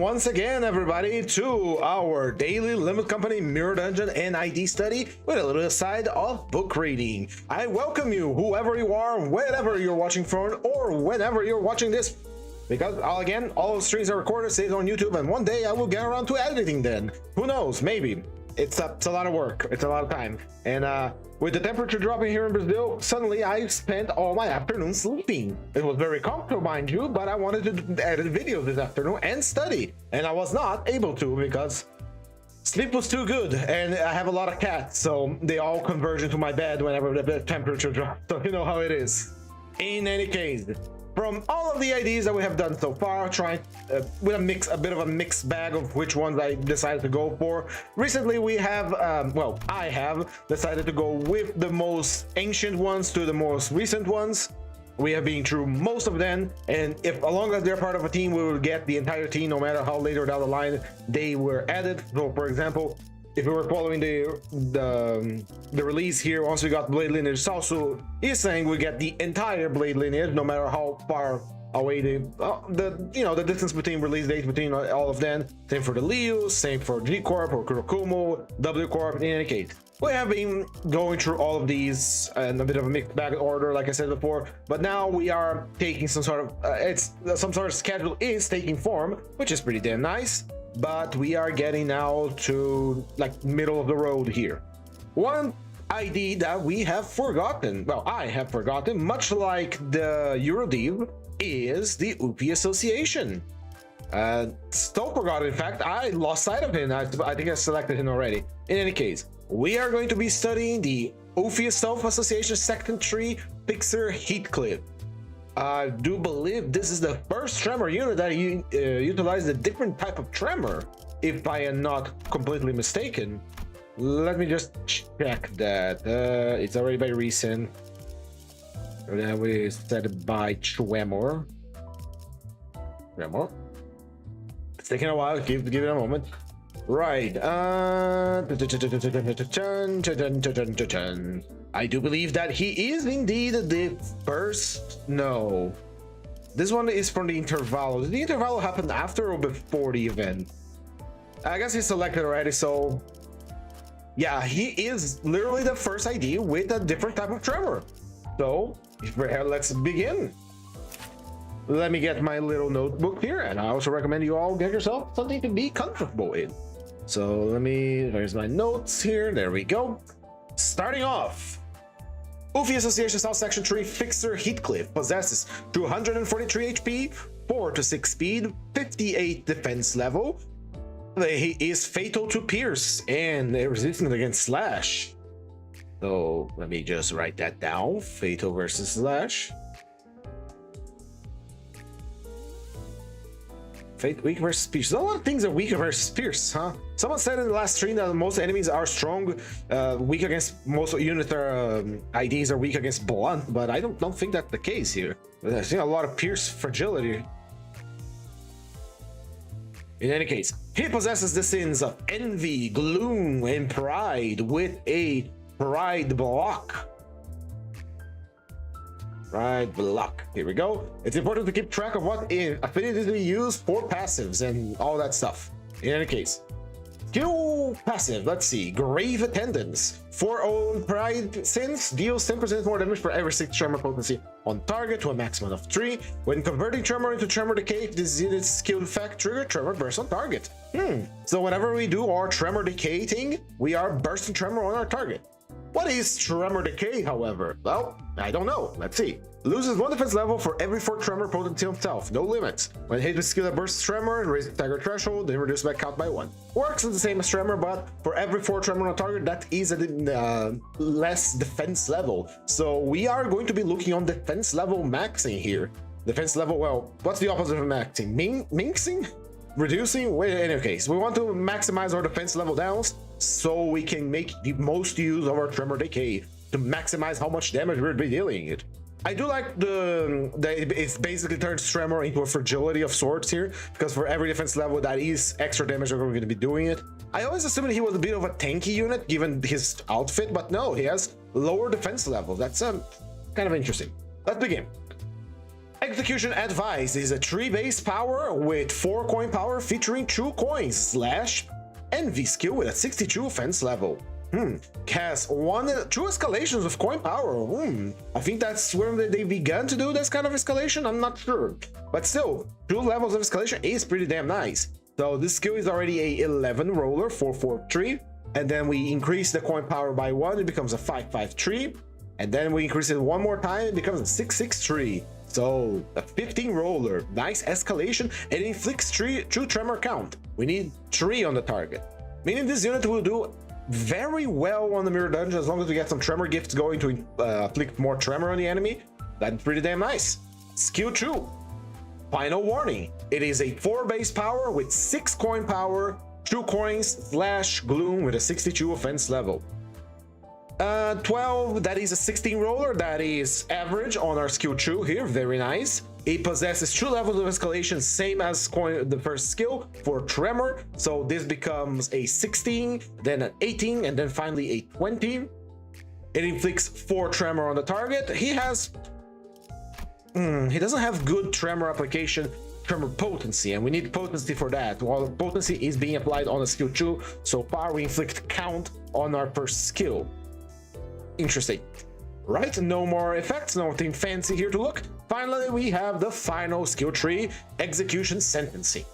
once again, everybody, to our daily Limbus Company Mirror Dungeon and ID study with a little side of book reading. I welcome you, whoever you are, wherever you're watching from, or whenever you're watching this, because again, all streams are recorded, saved on YouTube, and one day I will get around to editing then. Who knows? Maybe. It's a lot of work. It's a lot of time. And with the temperature dropping here in Brazil, suddenly I spent all my afternoon sleeping. It was very comfortable, mind you, but I wanted to edit videos this afternoon and study. And I was not able to because sleep was too good. And I have a lot of cats, so they all converge into my bed whenever the temperature drops. So you know how it is. In any case, from all of the IDs that we have done so far, trying with a bit of a mixed bag of which ones I decided to go for. Recently we have, I have decided to go with the most ancient ones to the most recent ones. We have been through most of them, and if as long as they're part of a team, we will get the entire team no matter how later down the line they were added. So for example, if we were following the release here, once we got Blade Lineage, Salsu is saying we get the entire Blade Lineage, no matter how far away the distance between release dates between all of them. Same for the Liu, same for G Corp or Kurokumo, W Corp. In any case, we have been going through all of these in a bit of a mixed bag order, like I said before. But now we are taking some sort of some sort of schedule is taking form, which is pretty damn nice. But we are getting now to like middle of the road here. One ID that we have forgotten, well, I have forgotten, much like the Eurodiv, is the Öufi Association. Still forgotten. In fact, I lost sight of him. I think I selected him already. In any case, we are going to be studying the Öufi Association Section 3 Fixer Heathcliff. I do believe this is the first tremor unit that utilized a different type of tremor, if I am not completely mistaken. Let me just check that. It's already by recent. And then we set it by tremor. It's taking a while. Give it a moment. Right. I do believe that he is indeed the first. No, this one is from the interval. Did the interval happen after or before the event? I guess he's selected already, so yeah, he is literally the first ID with a different type of tremor. So let's begin. Let me get my little notebook here, and I also recommend you all get yourself something to be comfortable in. So there's my notes here. There we go. Starting off, Öufi Association South Section 3 Fixer Heathcliff possesses 243 HP, 4 to 6 speed, 58 defense level. He is fatal to pierce and resistant against slash. So let me just write that down. Fatal versus slash. Weak versus pierce. There's a lot of things are weaker versus pierce, huh? Someone said in the last stream that most enemies are strong, weak against most unit IDs are weak against blunt, but I don't think that's the case here. I see a lot of pierce fragility. In any case, he possesses the sins of envy, gloom, and pride with a pride block. Here we go. It's important to keep track of what affinities we use for passives and all that stuff. In any case, skill passive, let's see. Grave Attendance. For own pride sins, deals 10% more damage for every 6 tremor potency on target to a maximum of 3. When converting tremor into tremor decay, this unit's skill effect trigger tremor burst on target. So whenever we do our tremor decay thing, we are bursting tremor on our target. What is Tremor Decay, however? Well, I don't know. Let's see. Loses 1 defense level for every 4 tremor potency himself. No limits. When hit with skill that bursts tremor and raises the stagger threshold, then reduce back count by 1. Works the same as tremor, but for every 4 tremor on target, that is a less defense level. So we are going to be looking on defense level maxing here. Defense level, well, what's the opposite of maxing? Minxing? Reducing? In any case, we want to maximize our defense level downs so we can make the most use of our tremor decay to maximize how much damage we'll be dealing it. I do like it basically turns tremor into a fragility of sorts here, because for every defense level that is extra damage we're going to be doing it. I always assumed he was a bit of a tanky unit given his outfit, but no, he has lower defense level. That's kind of interesting. Let's begin. Execution Advice is a 3 base power with 4 coin power featuring 2 coins slash envy skill with a 62 offense level. Has 2 escalations of coin power. I think that's where they began to do this kind of escalation. I'm not sure, but still 2 levels of escalation is pretty damn nice. So this skill is already a 11 roller 443, and then we increase the coin power by 1, it becomes a 553, and then we increase it 1 more time, it becomes a 663. So a 15 roller, nice escalation. It inflicts 2 tremor count. We need 3 on the target, meaning this unit will do very well on the mirror dungeon as long as we get some tremor gifts going to inflict more tremor on the enemy. That's pretty damn nice. Skill 2, Final Warning. It is a 4 base power with 6 coin power, 2 coins slash gloom with a 62 offense level. 12, that is a 16 roller, that is average on our skill 2 here, very nice. It possesses 2 levels of escalation, same as the first skill for tremor, so this becomes a 16, then an 18, and then finally a 20. It inflicts 4 tremor on the target. He doesn't have good tremor application, tremor potency, and we need potency for that. While potency is being applied on a skill 2, so far we inflict count on our first skill. Interesting. Right, no more effects, nothing fancy here to look. Finally, we have the final skill tree, Execution Sentencing.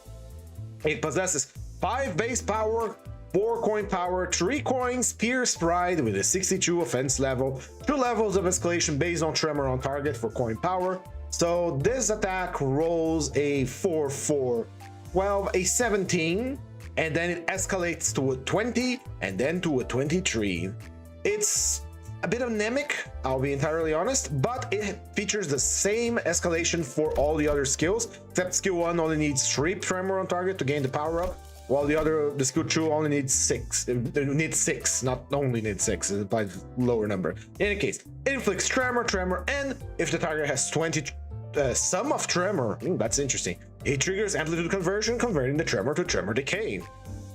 It possesses 5 base power, 4 coin power, 3 coins, Pierce Pride with a 62 offense level, 2 levels of escalation based on tremor on target for coin power. So this attack rolls a 4-4, 12, a 17, and then it escalates to a 20, and then to a 23. It's a bit anemic, I'll be entirely honest, but it features the same escalation for all the other skills, except skill 1 only needs 3 tremor on target to gain the power up, while the skill 2 only needs 6. It needs 6, not only needs 6, it applies lower number. In any case, it inflicts tremor, and if the target has 20 sum of tremor, that's interesting, it triggers amplitude conversion, converting the tremor to tremor decay.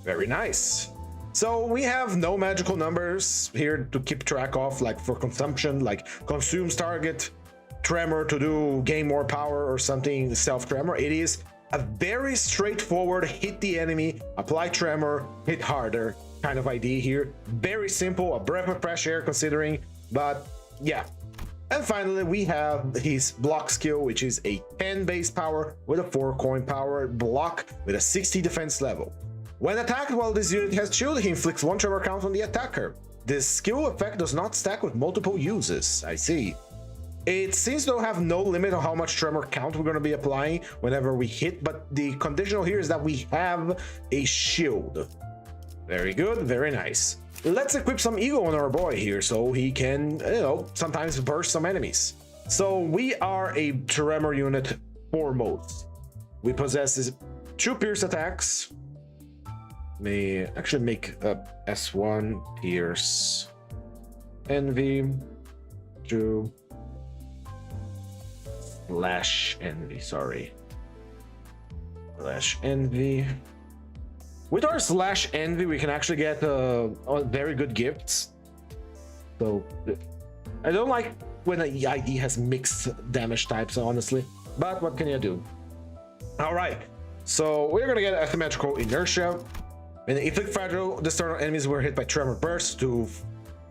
Very nice. So we have no magical numbers here to keep track of, like for consumption, like consumes target tremor to gain more power or something, self tremor. It is a very straightforward hit the enemy, apply tremor, hit harder kind of idea here. Very simple, a breath of fresh air considering, but yeah. And finally, we have his block skill, which is a 10 base power with a 4 coin power block with a 60 defense level. When attacked while this unit has shield, he inflicts 1 tremor count on the attacker. This skill effect does not stack with multiple uses. I see. It seems to have no limit on how much tremor count we're going to be applying whenever we hit, but the conditional here is that we have a shield. Very good, very nice. Let's equip some ego on our boy here so he can, sometimes burst some enemies. So we are a tremor unit foremost. We possess 2 pierce attacks. May actually make a S1 pierce, envy, 2 slash envy, slash envy. With our slash envy, we can actually get very good gifts. So I don't like when the ID has mixed damage types, honestly, but what can you do? All right, so we're gonna get asymmetrical inertia. And inflict fragile discernible enemies were hit by tremor burst to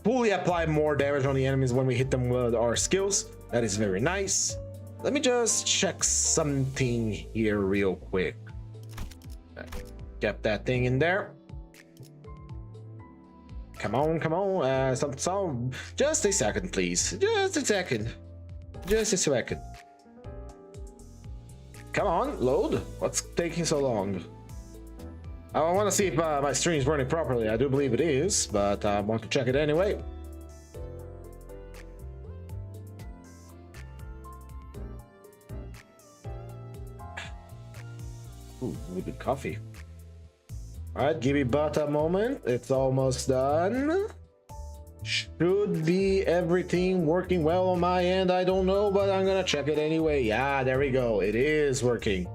fully apply more damage on the enemies when we hit them with our skills. That is very nice. Let me just check something here real quick. Kept that thing in there. Come on, just a second, please. Just a second. Come on, load. What's taking so long? I want to see if my stream is running properly. I do believe it is, but I want to check it anyway. Ooh, really good coffee. All right, give me but a moment. It's almost done. Should be everything working well on my end. I don't know, but I'm gonna check it anyway. Yeah, there we go. It is working.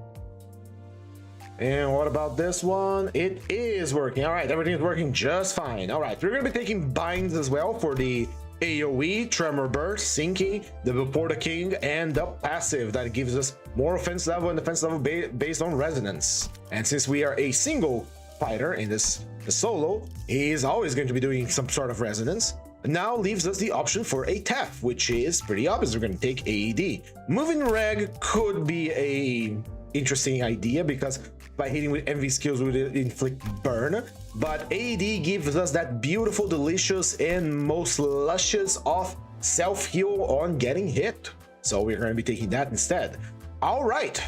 And what about this one? It is working. All right, everything is working just fine. All right, we're gonna be taking binds as well for the AoE, Tremor Burst, Sinking, the Before the King, and the passive that gives us more offense level and defense level based on resonance. And since we are a single fighter in this solo, he is always going to be doing some sort of resonance. Now leaves us the option for a TAF, which is pretty obvious. We're going to take AED. Moving Reg could be a interesting idea because by hitting with MV skills we would inflict burn, but AED gives us that beautiful, delicious, and most luscious of self-heal on getting hit. So we're going to be taking that instead. All right.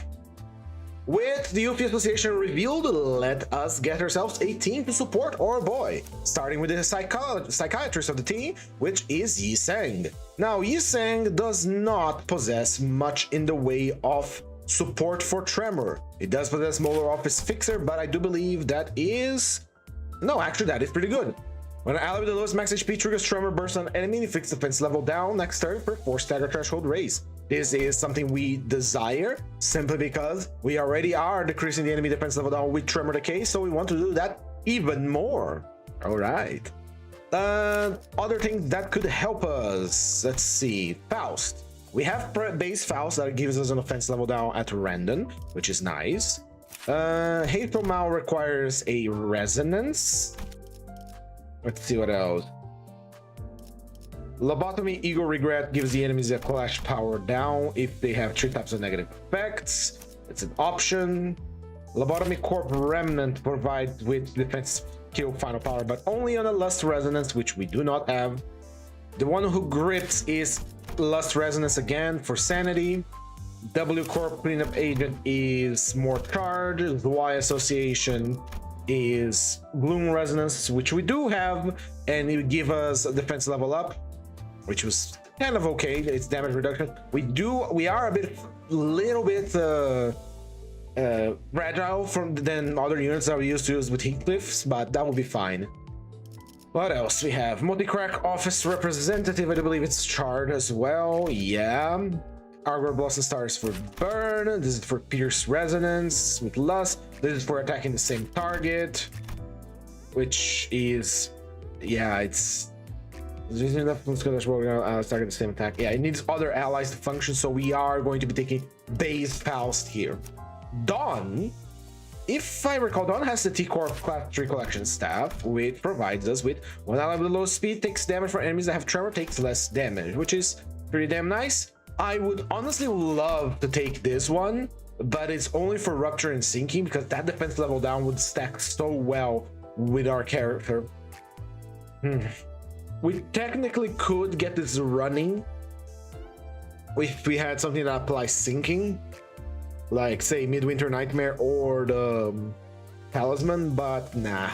With the Öufi Association revealed, let us get ourselves a team to support our boy, starting with the psychiatrist of the team, which is Yi-Sang. Now, Yi-Sang does not possess much in the way of support for Tremor. It does possess Molar Office Fixer, but I do believe that is... No, actually, that is pretty good. When an ally with the lowest max HP triggers Tremor Burst on enemy, it inflicts defense level down next turn for 4 stagger threshold raise. This is something we desire simply because we already are decreasing the enemy defense level down with Tremor Decay, so we want to do that even more. All right. Other things that could help us. Let's see. Faust. We have base Faust that gives us an offense level down at random, which is nice. Hateful Mal requires a resonance. Let's see what else. Lobotomy Ego Regret gives the enemies a clash power down if they have 3 types of negative effects. It's an option. Lobotomy Corp Remnant provides with defense skill final power, but only on a Lust Resonance, which we do not have. The one who grips is Lust Resonance again for sanity. W Corp Cleanup Agent is more charge. Zwei Association is Gloom Resonance, which we do have, and it would give us a defense level up, which was kind of okay. It's damage reduction. We are a little bit fragile than other units that we used to use with Heathcliffs, but that will be fine. What else we have? Multi-crack Office Representative, I do believe it's charred as well. Yeah. Argor Blossom Stars for burn. This is for Pierce Resonance with Lust. This is for attacking the same target, which is, yeah, it's using enough target the same attack. Yeah, it needs other allies to function, so we are going to be taking base Faust here. Dawn, if I recall, Dawn has the T-Corp Class 3 Collection Staff, which provides us with one ally with low speed takes damage for enemies that have Tremor, takes less damage, which is pretty damn nice. I would honestly love to take this one, but it's only for Rupture and Sinking because that defense level down would stack so well with our character. We technically could get this running if we had something that applies Sinking, like say Midwinter Nightmare or the Talisman, but nah.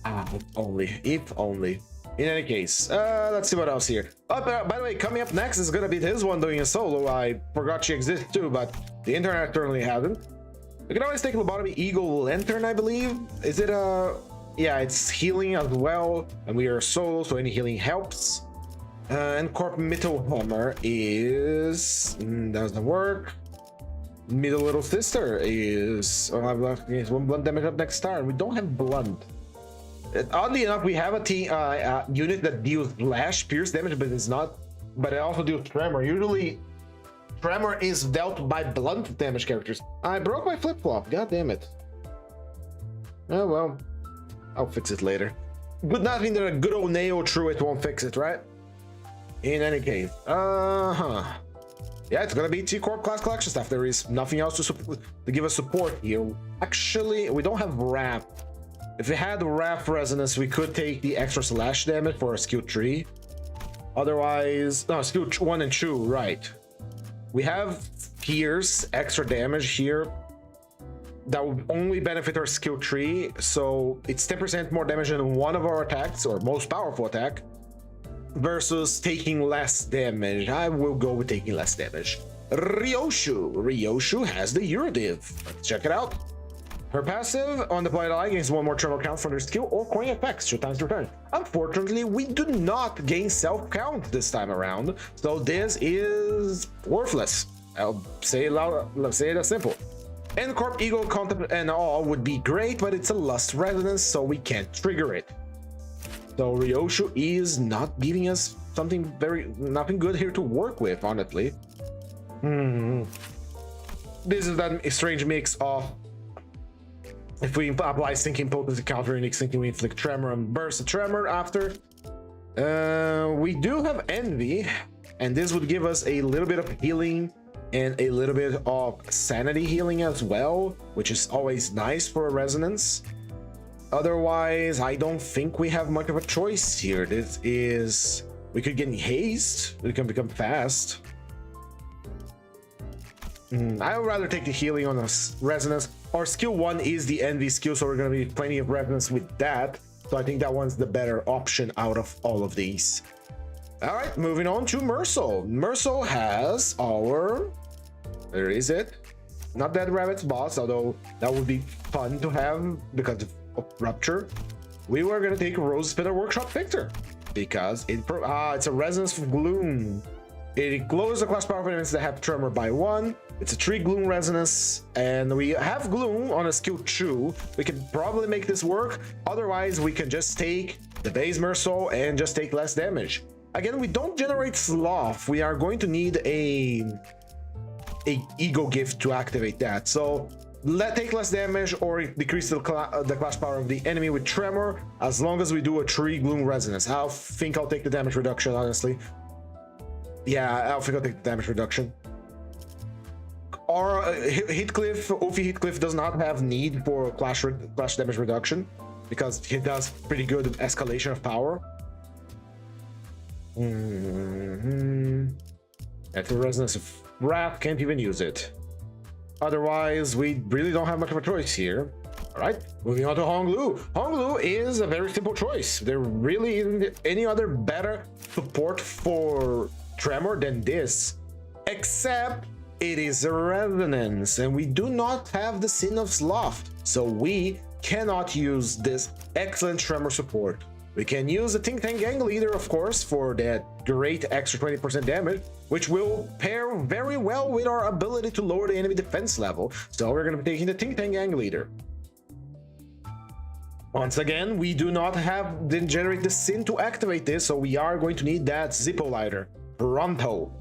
If only. In any case, let's see what else here. By the way, coming up next is gonna be this one doing a solo. I forgot she exists too, but the internet certainly hasn't. We can always take Lobotomy Eagle Lantern, I believe. Is it a... Yeah, it's healing as well, and we are solo, so any healing helps. And Corp Mittel Hammer is... doesn't work. Middle Little Sister is... Against 1 blunt damage up next turn. We don't have blunt. Oddly enough, we have a unit that deals Lash, Pierce damage, but it's not. But it also deals Tremor. Usually, Tremor is dealt by blunt damage characters. I broke my flip-flop. God damn it. Oh well, I'll fix it later. Good nothing that a good old Neo Truant won't fix it, right? In any case, yeah, it's gonna be T-Corp class collection stuff. There is nothing else to give us support here. Actually, we don't have Wrath. If we had Wrath Resonance, we could take the extra slash damage for a skill 3. Otherwise, no, skill 1 and 2, right. We have Pierce, extra damage here. That would only benefit our skill 3, so it's 10% more damage than one of our attacks, or most powerful attack, versus taking less damage. I will go with taking less damage. Ryoshu has the Eurodiv. Let's check it out. Her passive, on deployed ally, gains 1 more tremor count for their skill or coin effects 2 times per turn. Unfortunately, we do not gain self count this time around, so this is worthless. I'll say it loud, let's say it as simple. And Corp Eagle Contempt and all would be great, but it's a Lust Resonance, so we can't trigger it. So Ryoshu is not giving us nothing good here to work with, honestly. This is that strange mix of, if we apply Sinking Potency counter and Sinking, we inflict Tremor and burst a Tremor after. We do have Envy, and this would give us a little bit of healing and a little bit of sanity healing as well, which is always nice for a resonance. Otherwise, I don't think we have much of a choice here. We could get haste, we can become fast. I would rather take the healing on a resonance. Our skill 1 is the Envy skill, so we're going to be plenty of resonance with that. So I think that one's the better option out of all of these. All right, moving on to Merso. Merso has our... Where is it? Not Dead Rabbit's boss, although that would be fun to have because of Rupture. We were going to take Rose Spinner Workshop Victor because it's a Resonance of Gloom. It lowers the class power of enemies that have Tremor by 1. It's a 3 Gloom Resonance, and we have Gloom on a skill 2. We can probably make this work. Otherwise, we can just take the base Merso and just take less damage. Again, we don't generate Sloth. We are going to need a Ego Gift to activate that. So take less damage or decrease the class power of the enemy with Tremor, as long as we do a 3 Gloom Resonance. I think I'll take the damage reduction, honestly. Yeah, I think I'll take the damage reduction. Or Heathcliff, Öufi Heathcliff does not have need for clash damage reduction because he does pretty good escalation of power. That's a Resonance of Wrath, can't even use it. Otherwise, we really don't have much of a choice here. All right, moving on to Honglu. Honglu is a very simple choice. There really isn't any other better support for Tremor than this, except it is a resonance, and we do not have the Sin of Sloth, so we cannot use this excellent Tremor support. We can use the Think Tank Gang Leader, of course, for that great extra 20% damage, which will pair very well with our ability to lower the enemy defense level. So we're going to be taking the Think Tank Gang Leader. Once again, we do not didn't generate the Sin to activate this, so we are going to need that Zippo Lighter. Pronto.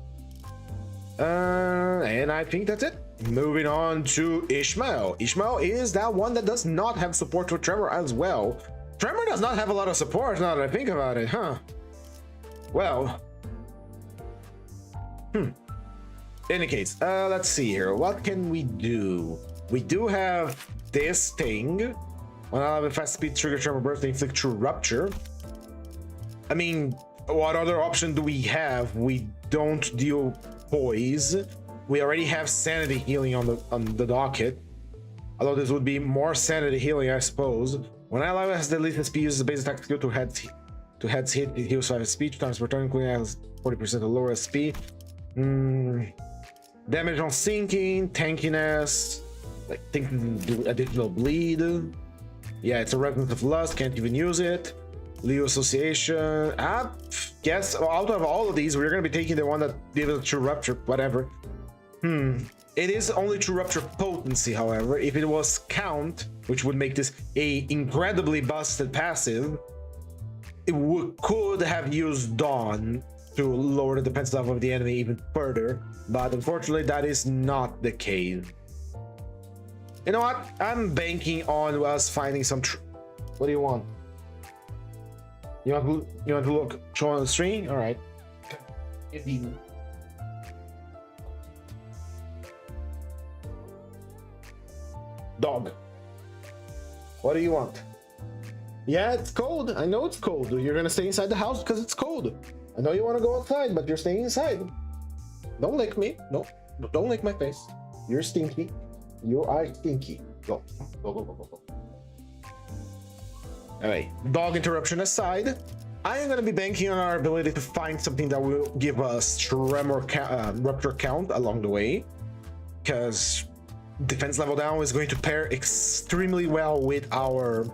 And I think that's it. Moving on to Ishmael. Ishmael is that one that does not have support for Tremor as well. Tremor does not have a lot of support now that I think about it, huh? Well. In any case, let's see here. What can we do? We do have this thing. When I have a fast speed trigger Tremor burst, they inflict true rupture. I mean, what other option do we have? We don't deal poise. We already have sanity healing on the docket. Although this would be more sanity healing, I suppose. When ally has the least SP, uses the base attack skill to heads hit, it heals 5 SP, 2 times per turn, including has 40% of lower SP. Damage on sinking, tankiness, like do additional bleed. Yeah, it's a Resonance of Lust, can't even use it. Leo Association. Guess out of all of these, we're gonna be taking the one that gives us True Rupture, whatever. It is only True Rupture potency, however. If it was Count, which would make this a incredibly busted passive, it could have used Dawn to lower the defense level of the enemy even further, but unfortunately that is not the case. You know what? I'm banking on us finding some what do you want? You want to show on the stream? All right. Dog. What do you want? Yeah, it's cold. I know it's cold. You're gonna stay inside the house because it's cold. I know you want to go outside, but you're staying inside. Don't lick me. No, don't lick my face. You're stinky. You are stinky. Go. Go, go, go, go, go. Alright, dog interruption aside, I am going to be banking on our ability to find something that will give us Tremor Rupture count along the way, because defense level down is going to pair extremely well with our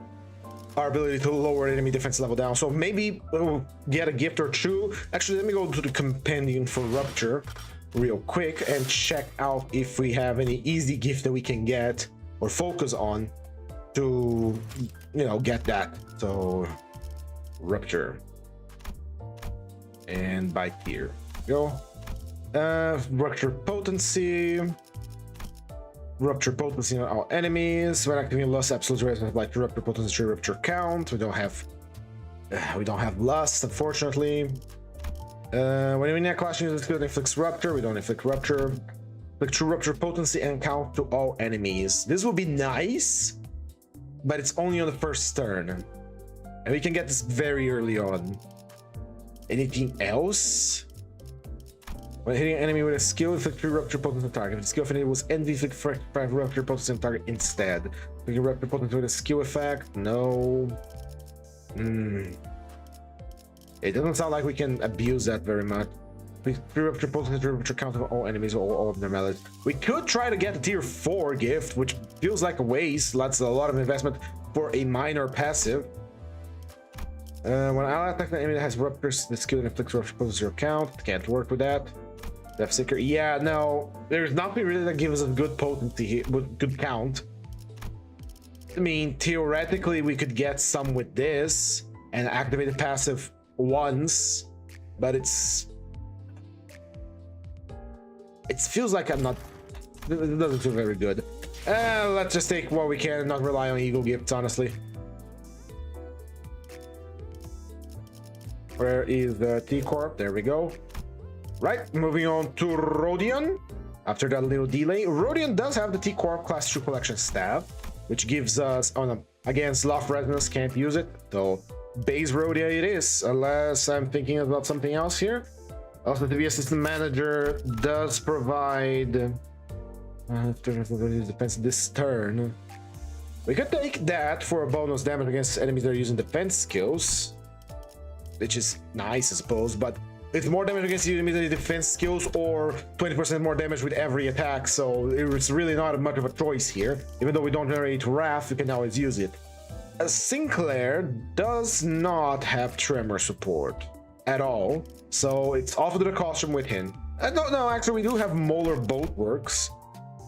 ability to lower enemy defense level down. So maybe we'll get a gift or two. Actually, let me go to the compendium for Rupture real quick and check out if we have any easy gift that we can get or focus on to, you know, get that. So Rupture. And by tier. Go. Rupture potency. Rupture potency on all enemies. When activating Lust, absolute raise like rupture potency, rupture count. We don't have Lust, unfortunately. When you near clash uses skill, inflicts rupture. We don't inflict rupture. Inflict true rupture potency and count to all enemies. This will be nice, but it's only on the first turn, and we can get this very early on. Anything else? When hitting an enemy with a skill, inflict 3 rupture potency on target. If the skill of an enemy was envy, inflict 5 rupture potency on target instead. We can rupture potency with a skill effect. No. It doesn't sound like we can abuse that very much. 3 rupture potency, 3 rupture count of all enemies, all of their melees. We could try to get a tier 4 gift, which feels like a waste. That's a lot of investment for a minor passive. When an ally attacks an enemy that has ruptures, the skill inflicts rupture potency or count. Can't work with that. Death Seeker. Yeah, no. There's nothing really that gives us good potency here, good count. I mean, theoretically, we could get some with this and activate the passive once, but it feels like it doesn't feel very good. Let's just take what we can and not rely on Eagle Gifts, honestly. Where is the T-Corp? There we go. Right, moving on to Rodion. After that little delay, Rodion does have the T-Corp class 2 collection staff, which gives us, against Loft Resonance, can't use it, so base Rodion it is, unless I'm thinking about something else here. Also, the TV Assistant Manager does provide defense this turn. We could take that for a bonus damage against enemies that are using defense skills, which is nice, I suppose, but it's more damage against enemies that defense skills or 20% more damage with every attack, so it's really not much of a choice here. Even though we don't generate Wrath, we can always use it. Sinclair does not have Tremor support at all, so it's off of the costume with him. No, actually, we do have Molar Boatworks.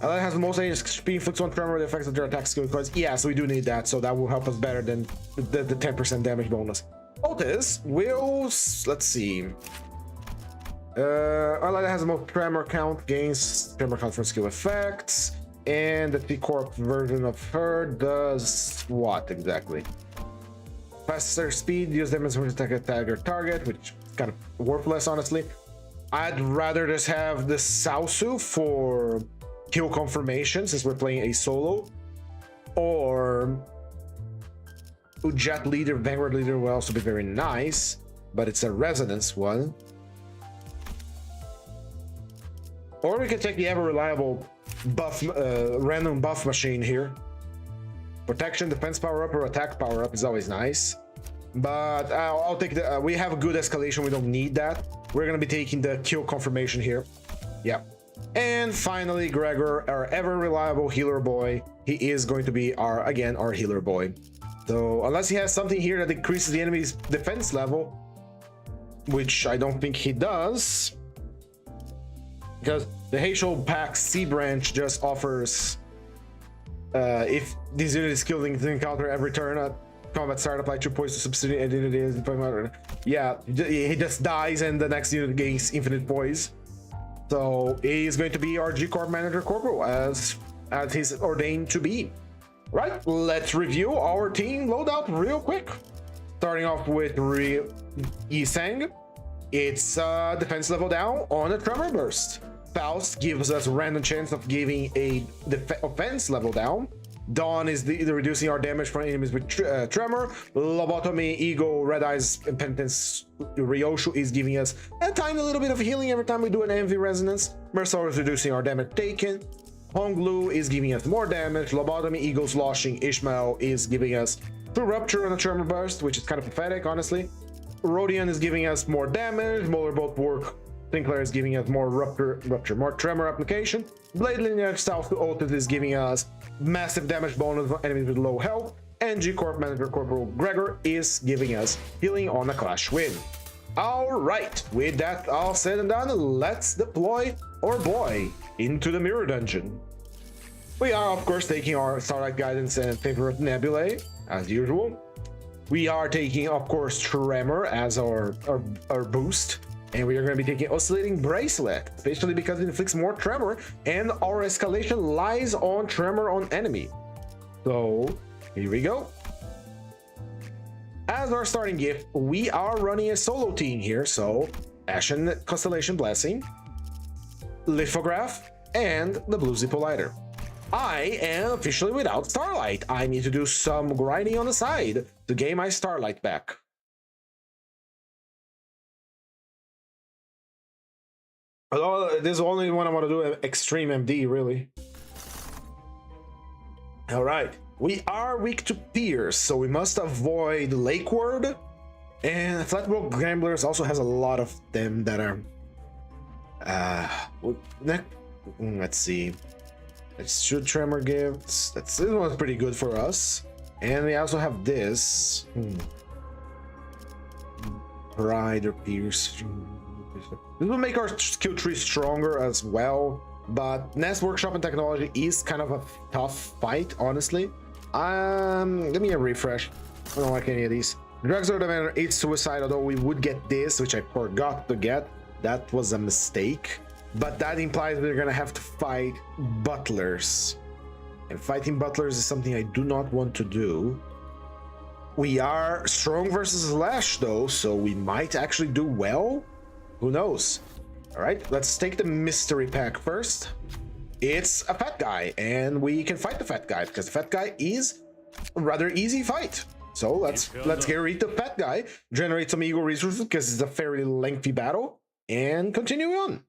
That has the most HP, inflicts 1 tremor with the effects of their attack skill cards. Yeah, so we do need that, so that will help us better than the 10% damage bonus. Otis will, let's see. That has the most tremor count, gains tremor count for skill effects, and the T-Corp version of her does what exactly? Faster speed, use damage when attack a target, which is kind of worthless, honestly. I'd rather just have the Sausu for kill confirmation since we're playing a solo, or Jet Leader, Vanguard Leader will also be very nice, but it's a resonance one. Or we can take the ever reliable buff, random buff machine here. Protection, defense power up, or attack power up is always nice, but I'll take the. We have a good escalation. We don't need that. We're gonna be taking the kill confirmation here. Yeah. And finally, Gregor, our ever reliable healer boy. He is going to be our healer boy. So unless he has something here that increases the enemy's defense level, which I don't think he does, because the Heisho Pack C branch just offers if these units killed in encounter every turn at combat start, apply 2 points to subsidiary units. Yeah, he just dies and the next unit gains infinite poise. So he's going to be our G-Corp Manager Corporal as he's ordained to be. Right, let's review our team loadout real quick. Starting off with Yisang. It's defense level down on a Tremor Burst. Faust gives us a random chance of giving a offense level down. Dawn is the reducing our damage from enemies with Tremor. Lobotomy, Ego, Red Eyes, and Penitence Ryoshu is giving us a tiny little bit of healing every time we do an Envy Resonance. Mercilor is reducing our damage taken. Honglu is giving us more damage. Lobotomy, Ego, Sloshing, Ishmael is giving us True Rupture on a Tremor Burst, which is kind of pathetic, honestly. Rodion is giving us more damage. Molar Boatwork, Sinclair is giving us more rupture, more Tremor application. Blade Lineage South to Otis is giving us massive damage bonus on enemies with low health. And G-Corp Manager Corporal Gregor is giving us healing on a clash win. Alright, with that all said and done, let's deploy our boy into the Mirror Dungeon. We are, of course, taking our Starlight Guidance and favorite Nebulae, as usual. We are taking, of course, Tremor as our boost. And we are going to be taking Oscillating Bracelet, especially because it inflicts more Tremor, and our escalation lies on Tremor on enemy. So, here we go. As our starting gift, we are running a solo team here, so Ashen Constellation Blessing, Lithograph, and the Blue Zippoliter. I am officially without Starlight. I need to do some grinding on the side to gain my Starlight back. Although this is the only one I want to do, Extreme MD, really. All right, we are weak to Pierce, so we must avoid Lake Ward. And Flatboat Gamblers also has a lot of them that are... let's see. Let's shoot Tremor Gifts. This one's pretty good for us. And we also have this. Pride or Pierce. This will make our skill tree stronger as well. But Nest Workshop and Technology is kind of a tough fight, honestly. Give me a refresh. I don't like any of these. Drugstore Demander 8 Suicide, although we would get this, which I forgot to get. That was a mistake. But that implies we're gonna have to fight butlers. And fighting butlers is something I do not want to do. We are strong versus Slash though, so we might actually do well. Who knows? All right, let's take the mystery pack first. It's a fat guy, and we can fight the fat guy because the fat guy is a rather easy fight. So let's get rid of the fat guy, generate some ego resources because it's a fairly lengthy battle, and continue on.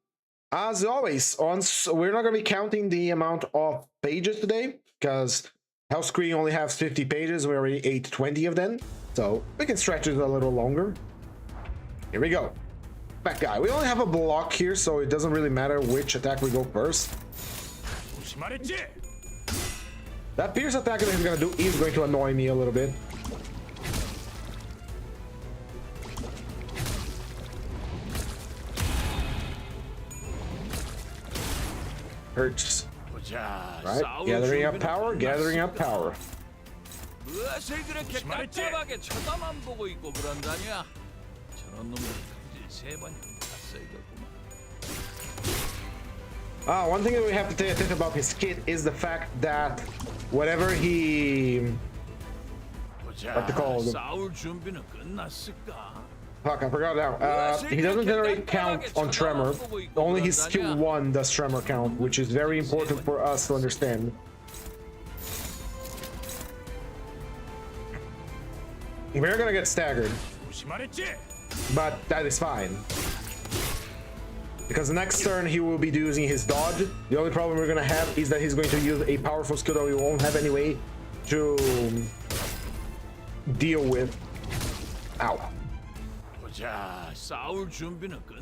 As always, we're not going to be counting the amount of pages today because House Screen only has 50 pages. We already ate 20 of them, so we can stretch it a little longer. Here we go. Fat guy. We only have a block here, so it doesn't really matter which attack we go first. That Pierce attack that he's going to do is going to annoy me a little bit. Hurts. Right, gathering up power, gathering up power. One thing that we have to think about his kit is the fact that whatever he... What to call them? Fuck, I forgot now. He doesn't generate count on Tremor. Only his skill 1 does Tremor count, which is very important for us to understand. We're gonna get staggered. But that is fine. Because the next turn he will be using his dodge. The only problem we're gonna have is that he's going to use a powerful skill that we won't have any way to deal with. Ow.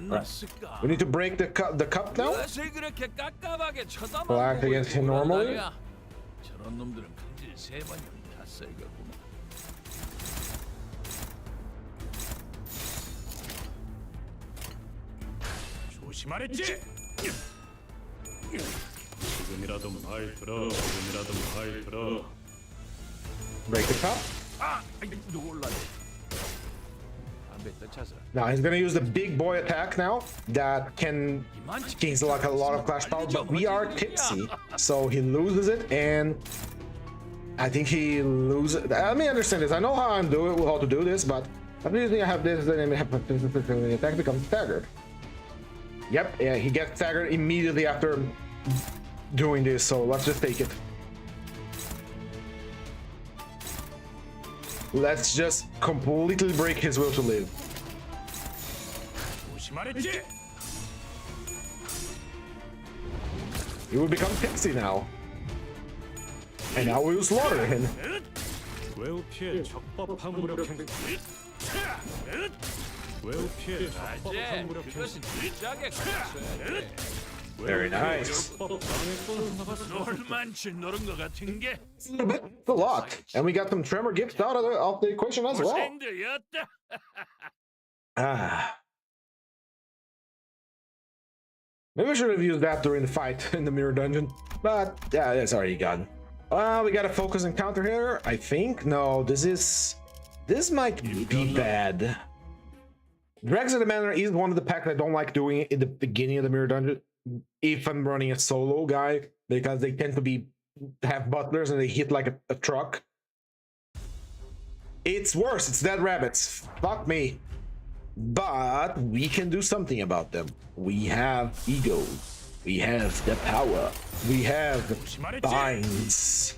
Right. We need to break the cup now. We'll act against him normally. Break the cup. Now he's gonna use the big boy attack now that gains like a lot of clash power, but we are tipsy, so he loses it, and I think he loses. Let me understand this. I know how to do this, but I'm using I have this, then the attack becomes staggered. Yep, yeah, he gets staggered immediately after doing this, so let's just take it. Let's just completely break his will to live. He will become tipsy now. And now we will slaughter him. Very nice. A lot. And we got some Tremor gifts out of the equation as well. Maybe I should have used that during the fight in the mirror dungeon. But yeah, it's already gone. We got a focus encounter here, I think. No, this is This might be bad. Dregs of the Manor is one of the packs I don't like doing in the beginning of the Mirror Dungeon if I'm running a solo guy, because they tend to have butlers and they hit like a truck. It's worse, it's dead rabbits. Fuck me. But we can do something about them. We have egos. We have the power. We have binds.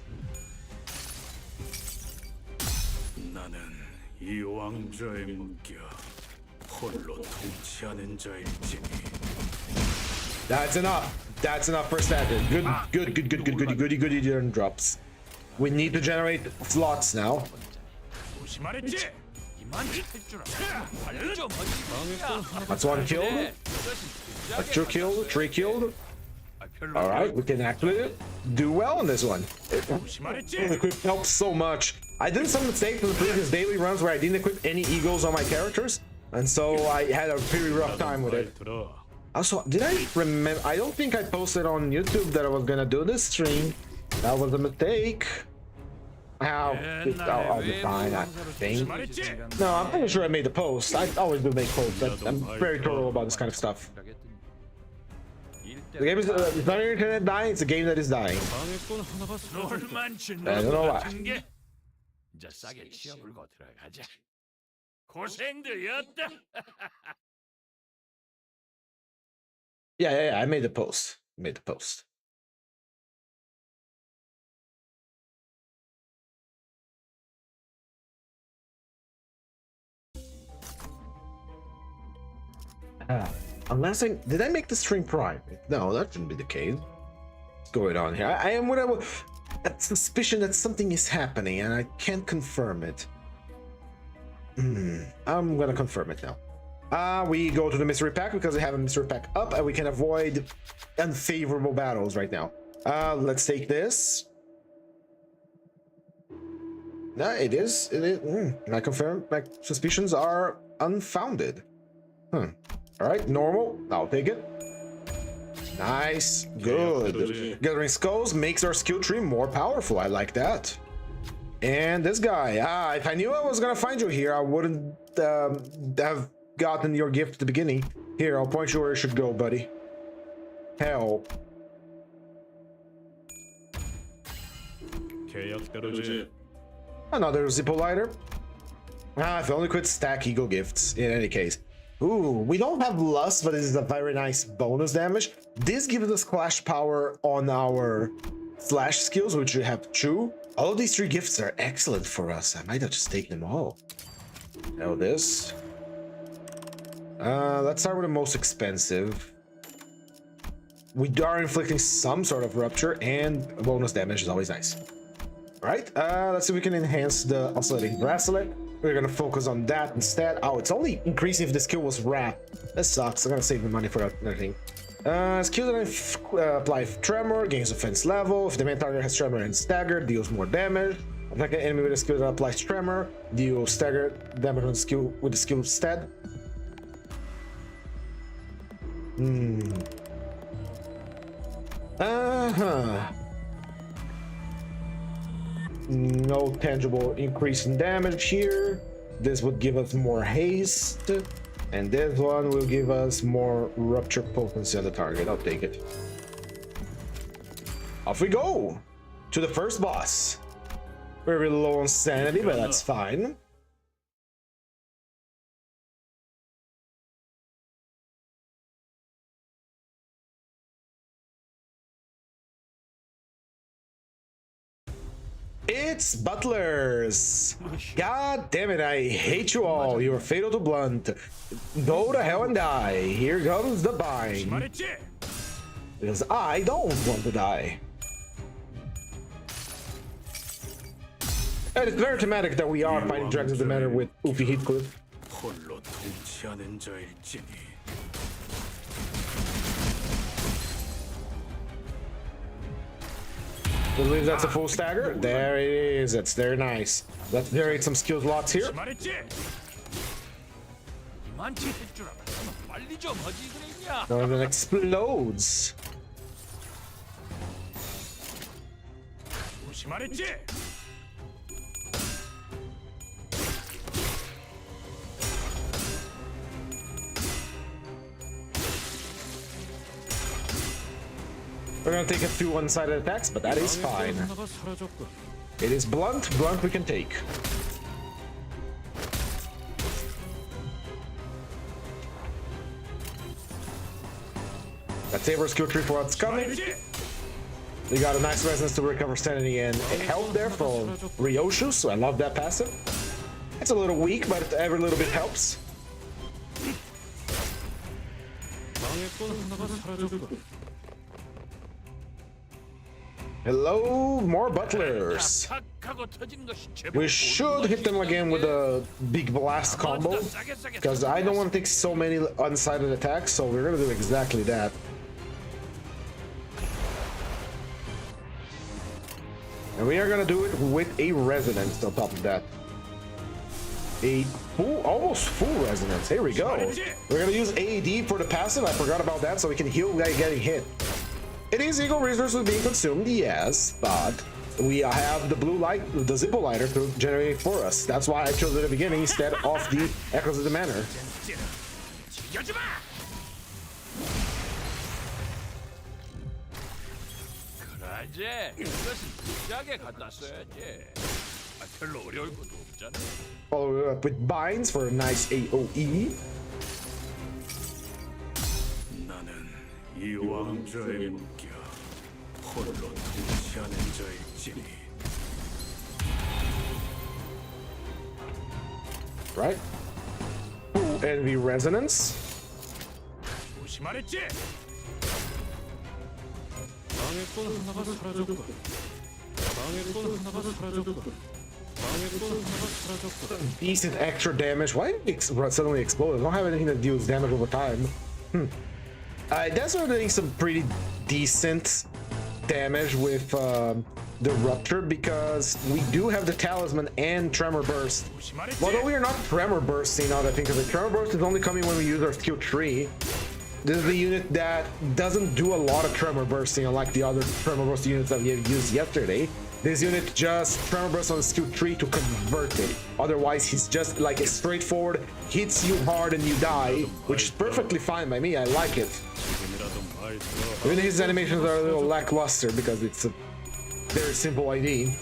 That's enough. That's enough for standard. Goody drops. We need to generate slots now. That's one killed. That's two killed. Three killed. All right, we can actually do well on this one. Equip helps so much. I did some mistakes in the previous daily runs where I didn't equip any egos on my characters, and so I had a pretty rough time with it. Also, did I remember? I don't think I posted on YouTube that I was gonna do this stream. That was a mistake. I'll be fine, I think. No, I'm pretty sure I made the post. I always do make posts. I'm very thorough about this kind of stuff. The game is it's not your internet dying, it's a game that is dying. I don't know why. Yeah, I made the post. Unless did I make the stream private? No, that shouldn't be the case. What's going on here? I am whatever. A suspicion that something is happening, and I can't confirm it. I'm gonna confirm it now. We go to the mystery pack because I have a mystery pack up, and we can avoid unfavorable battles right now. Let's take this. No, it is. I confirm. My suspicions are unfounded. All right, normal. I'll take it. Nice, good. Gathering skulls makes our skill tree more powerful. I like that. And this guy. If I knew I was gonna find you here, I wouldn't have gotten your gift at the beginning. Here, I'll point you where you should go, buddy. Hell. Another Zippo lighter. If I only could stack ego gifts in any case. Ooh, we don't have lust, but this is a very nice bonus damage. This gives us clash power on our flash skills, which we have two. All of these three gifts are excellent for us. I might have just taken them all. Now this. Let's start with the most expensive. We are inflicting some sort of rupture, and bonus damage is always nice. All right, let's see if we can enhance the oscillating bracelet. We're gonna focus on that instead. Oh, it's only increasing if the skill was wrap. That sucks. I'm gonna save the money for that other thing. Skill that apply tremor, gains offense level. If the main target has tremor and stagger, deals more damage. Attack an enemy with a skill that applies tremor, deal stagger damage on skill with the skill instead. No tangible increase in damage here. This would give us more haste, and this one will give us more rupture potency on the target. I'll take it. Off we go to the first boss. Very low on sanity, but that's fine. It's butlers. God damn it, I hate you all. You're fatal to blunt. Go to hell and die. Here comes the bind. Because I don't want to die. And it's very thematic that we are fighting Dragons of the Manor with Öufi Heathcliff. I believe that's a full stagger. There it is. That's very nice. Let's generate some skill slots here. One of them explodes. We're gonna take a few one-sided attacks, but that is fine. It is blunt we can take. Let's save our skill tree for what's coming. We got a nice resonance to recover sanity and health there from Ryunosuke, so I love that passive. It's a little weak, but every little bit helps. Hello, more butlers. We should hit them again with a big blast combo, because I don't want to take so many unsighted attacks, so we're gonna do exactly that. And we are gonna do it with a resonance on top of that. A full, almost full resonance. Here we go. We're gonna use AED for the passive. I forgot about that, so we can heal guy getting hit. It is eco resources being consumed, yes, but we have the blue light, the Zippo lighter to generate it for us. That's why I chose it at the beginning instead of the Echoes of the Manor. Follow it up with binds for a nice AoE. Right? Envy resonance. Decent extra damage. Why did it suddenly explode? I don't have anything that deals damage over time. That's doing some pretty decent damage with the Rupture, because we do have the Talisman and Tremor Burst. Although we are not Tremor Bursting now that I think of it. Tremor Burst is only coming when we use our skill tree. This is the unit that doesn't do a lot of Tremor Bursting, unlike the other Tremor Burst units that we have used yesterday. This unit just Tremor Burst on the skill tree to convert it. Otherwise, he's just like a straightforward, hits you hard and you die, which is perfectly fine by me. I like it. Even his animations are a little lackluster because it's a very simple ID.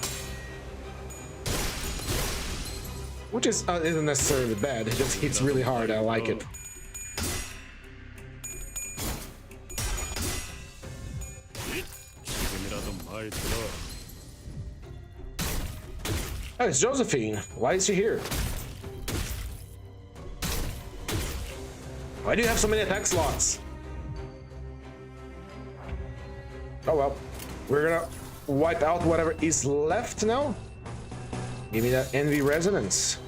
Which is, isn't necessarily bad, it just hits really hard. I like it. Oh, it's Josephine. Why is she here? Why do you have so many attack slots? Oh well. We're gonna wipe out whatever is left now. Give me that Envy Resonance.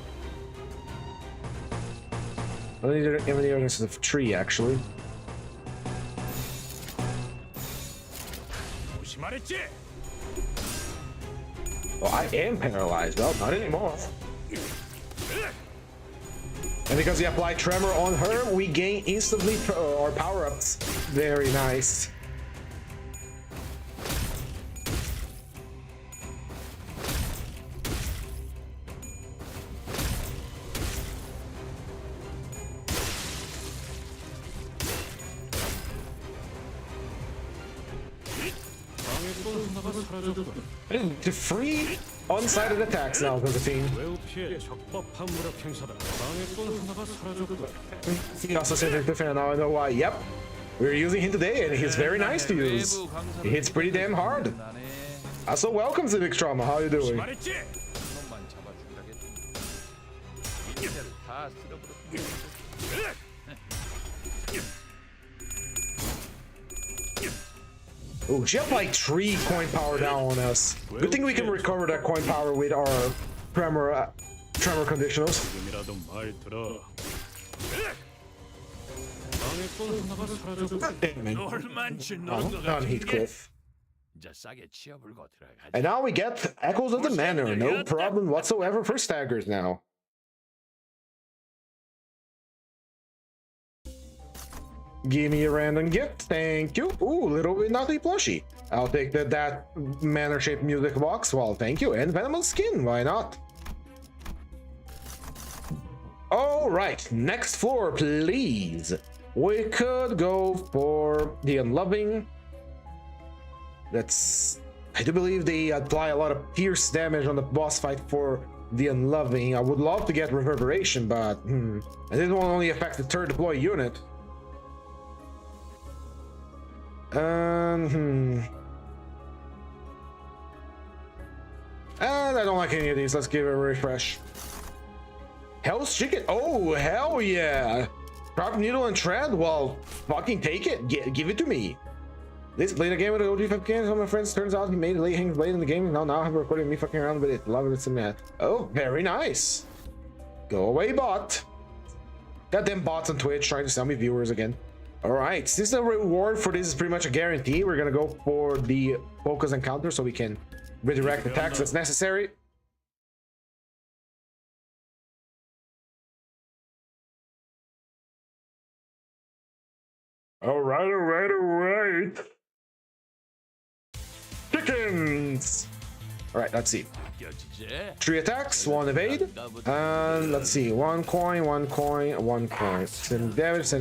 I don't need Envy Resonance of 3 actually. Oh, I am paralyzed. Well, not anymore. And because we apply Tremor on her, we gain instantly our power-ups. Very nice. To free unsighted attacks now, Josephine. He also said Heathcliff, and now I know why. Yep, we're using him today, and he's very nice to use. He hits pretty damn hard. Also, welcome to Big Trauma. How are you doing? Oh, she applied 3 coin power down on us. Good thing we can recover that coin power with our tremor conditionals. Damn it. On Heathcliff. And now we get Echoes of the Manor. No problem whatsoever for staggers now. Give me a random gift, thank you. Ooh, little bit naughty plushie. I'll take that manor-shaped music box. Well, thank you. And venomous skin, why not? All right, next floor, please. We could go for the Unloving. That's... I do believe they apply a lot of pierce damage on the boss fight for the Unloving. I would love to get Reverberation, but... And this will only affect the third deploy unit. And I don't like any of these. Let's give it a refresh. Hell's Chicken. Oh, hell yeah. Sharp Needle and Tread. Well, fucking take it. Give it to me. This played a game with the OG5 games. One of my friends turns out he made a late hanging blade in the game. Now I have recorded me fucking around with it. Love it. It's a man. Oh, very nice. Go away, bot. Goddamn bots on Twitch trying to sell me viewers again. All right, since the reward for this is pretty much a guarantee, we're gonna go for the focus and counter so we can redirect attacks that's necessary. All right. Chickens. All right, let's see. 3 attacks, 1 evade, and let's see, 1 coin, 1 coin, 1 coin. Sending damage.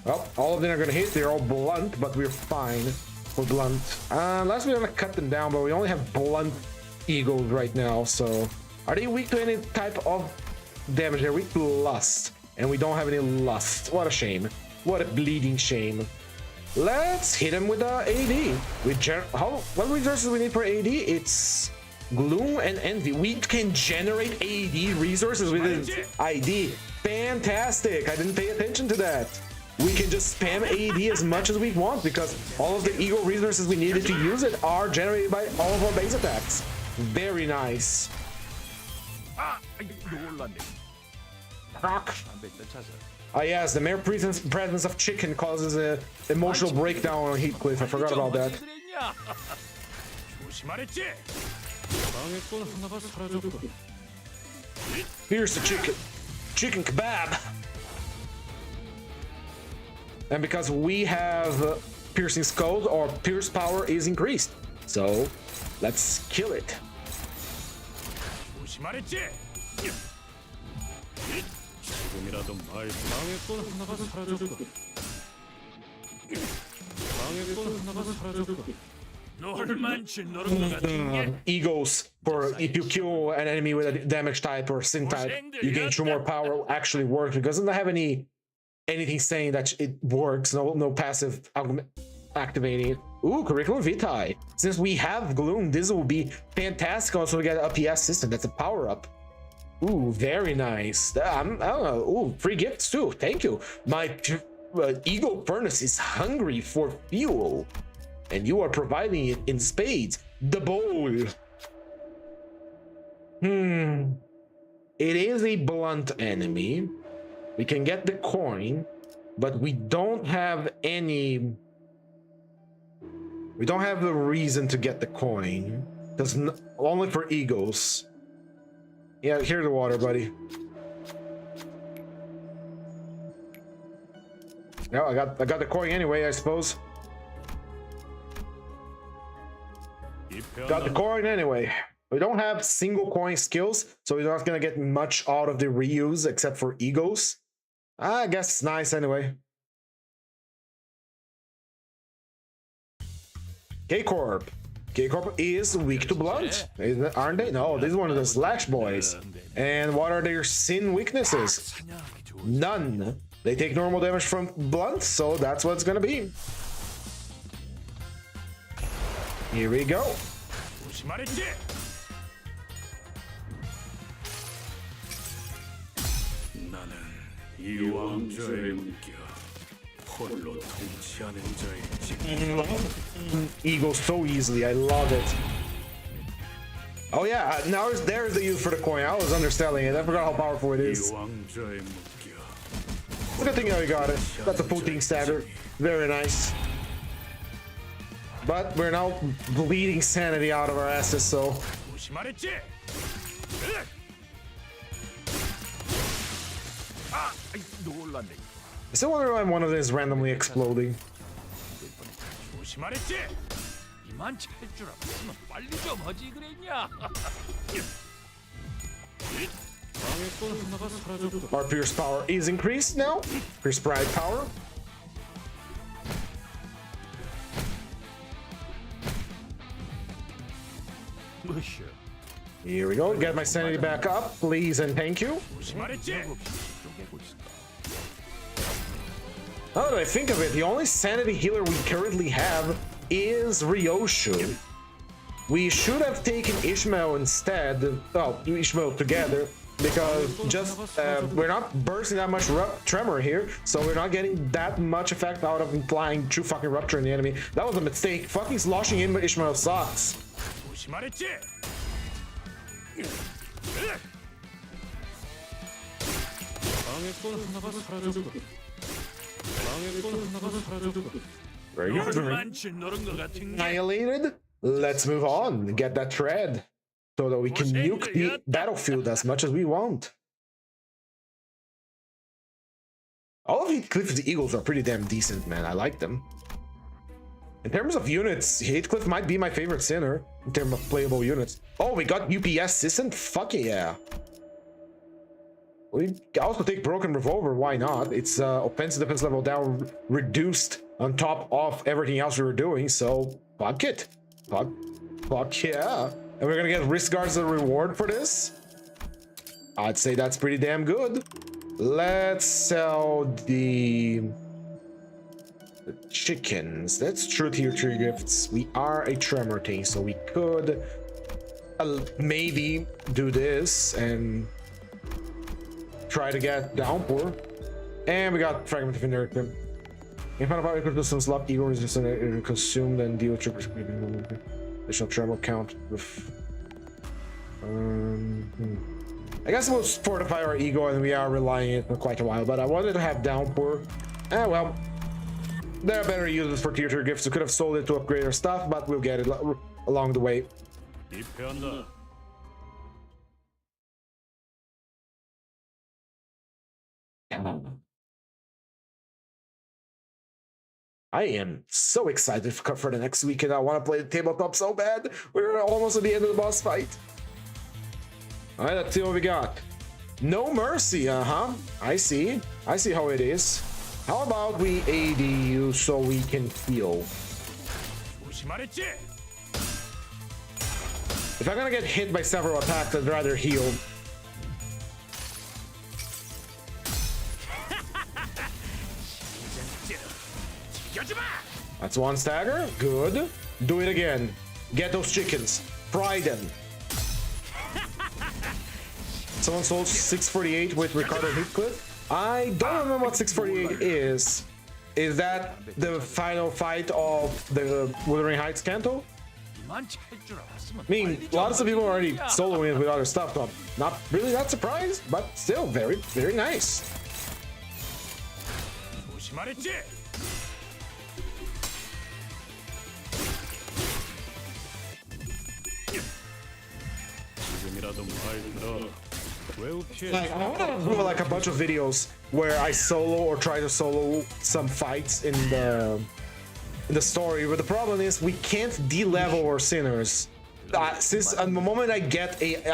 Well, all of them are gonna hit. They're all blunt, but we're fine for blunt. Unless we're gonna cut them down, but we only have blunt eagles right now. So, are they weak to any type of damage? They're weak to lust, and we don't have any lust. What a shame. What a bleeding shame. Let's hit him with AD. What resources we need for AD? It's Gloom and Envy. We can generate AD resources with his ID. Fantastic. I didn't pay attention to that. We can just spam AD as much as we want because all of the ego resources we needed to use it are generated by all of our base attacks. Very nice. Ah yes, the mere presence of chicken causes an emotional breakdown on Heathcliff. I forgot about that. Here's the chicken kebab. And because we have piercing skulls, our pierce power is increased. So let's kill it. Egos for if you kill an enemy with a damage type or sin type, you gain 2 more power. Actually works because it doesn't have anything saying that it works. No passive activating it. Ooh, curriculum vitae. Since we have Gloom, this will be fantastic. Also, we get a PS system. That's a power up. Ooh, very nice. I don't know. Ooh, free gifts too. Thank you. My ego furnace is hungry for fuel, and you are providing it in spades. The bowl. It is a blunt enemy. We can get the coin, but we don't have any. We don't have the reason to get the coin because only for egos. Yeah, here's the water, buddy. No, I got the coin anyway, I suppose. Got the coin anyway. We don't have single coin skills, so we're not gonna get much out of the reuse except for egos. I guess it's nice anyway. K-Corp. K-Corp is weak to blunt, aren't they? No, this is one of the slash boys. And what are their sin weaknesses? None. They take normal damage from blunt, so that's what it's gonna be. Here we go. Ego so easily, I love it. Oh yeah, now there's the use for the coin. I was underselling it. I forgot how powerful it is. It's a good thing you got it. That's a Putin standard. Very nice. But we're now bleeding sanity out of our asses, so. I still wonder why one of them is randomly exploding. Our Pierce power is increased now. Pierce Pride power. Here we go. Get my sanity back up, please and thank you. Now that I think of it, the only sanity healer we currently have is Ryunosuke. We should have taken Ishmael instead. Well, Ishmael together, because just we're not bursting that much tremor here, so we're not getting that much effect out of implying true fucking rupture in the enemy. That was a mistake. Fucking sloshing in with Ishmael sucks. Very good. Annihilated. Let's move on and get that tread so that we can nuke the battlefield as much as we want. All of Heathcliff's Eagles are pretty damn decent, man. I like them. In terms of units, Heathcliff might be my favorite sinner in terms of playable units. Oh, we got UPS assistant? Fuck yeah. We also take Broken Revolver, why not? It's offensive defense level down reduced on top of everything else we were doing, so fuck it. Fuck yeah. And we're gonna get wrist guards as a reward for this? I'd say that's pretty damn good. Let's sell the chickens. That's true tier 3 gifts. We are a tremor team, so we could maybe do this and try to get downpour. And we got fragment of inertia. In front of our ecosystem slot, ego is just consumed and deal triggers additional tremor count with I guess we'll fortify our ego, and we are relying on it for quite a while, but I wanted to have downpour. Well, there are better uses for tier 2 gifts. We could have sold it to upgrade our stuff, but we'll get it along the way. I am so excited for the next weekend. I want to play the tabletop so bad. We're almost at the end of the boss fight. All right, let's see what we got. No mercy, I see how it is. How about we AD you so we can heal? If I'm gonna get hit by several attacks, I'd rather heal. That's one stagger. Good. Do it again. Get those chickens. Fry them. Someone sold 648 with Ricardo Heathcliff. I don't remember what 648 is. Is that the final fight of the Wuthering Heights Canto? I mean, lots of people are already soloing it with other stuff, so I'm not really that surprised, but still very, very nice. Like, I want to do like a bunch of videos where I solo or try to solo some fights in the story, but the problem is we can't de-level our sinners. Since at the moment I get a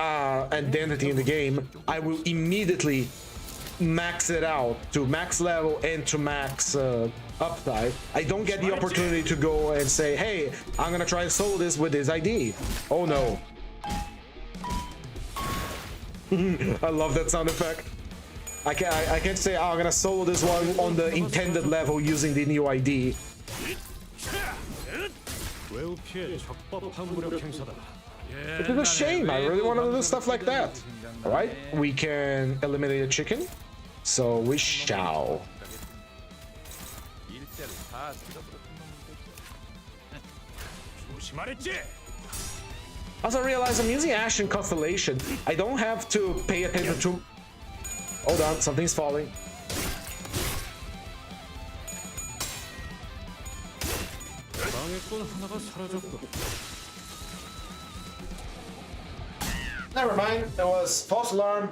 identity in the game, I will immediately max it out to max level and to max upside. I don't get the opportunity to go and say, hey, I'm gonna try to solo this with this ID. Oh no. I love that sound effect. I can't say, oh, I'm gonna solo this one on the intended level using the new ID. It is a shame. I really want to do stuff like that. All right, we can eliminate a chicken, so we shall. Also, I realize I'm using Ashen Constellation. I don't have to pay attention to. Hold on, something's falling. Never mind, there was false alarm.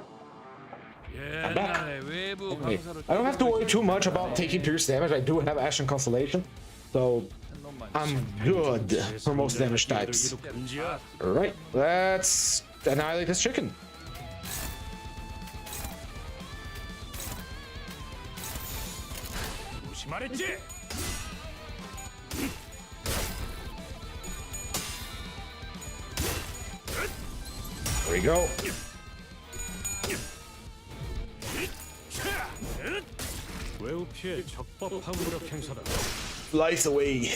I'm back. Okay. I don't have to worry too much about taking pierce damage. I do have Ashen Constellation, so I'm good for most damage types. Alright, let's annihilate this chicken. we go. Slice away.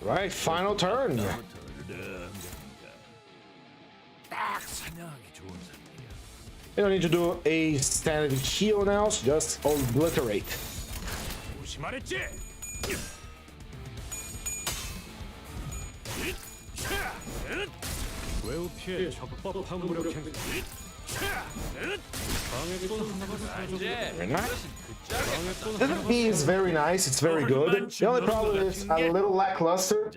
Right, final turn. You don't need to do a standard heal now, so just obliterate. Very nice. This B is very nice, it's very good. The only problem is a little lackluster.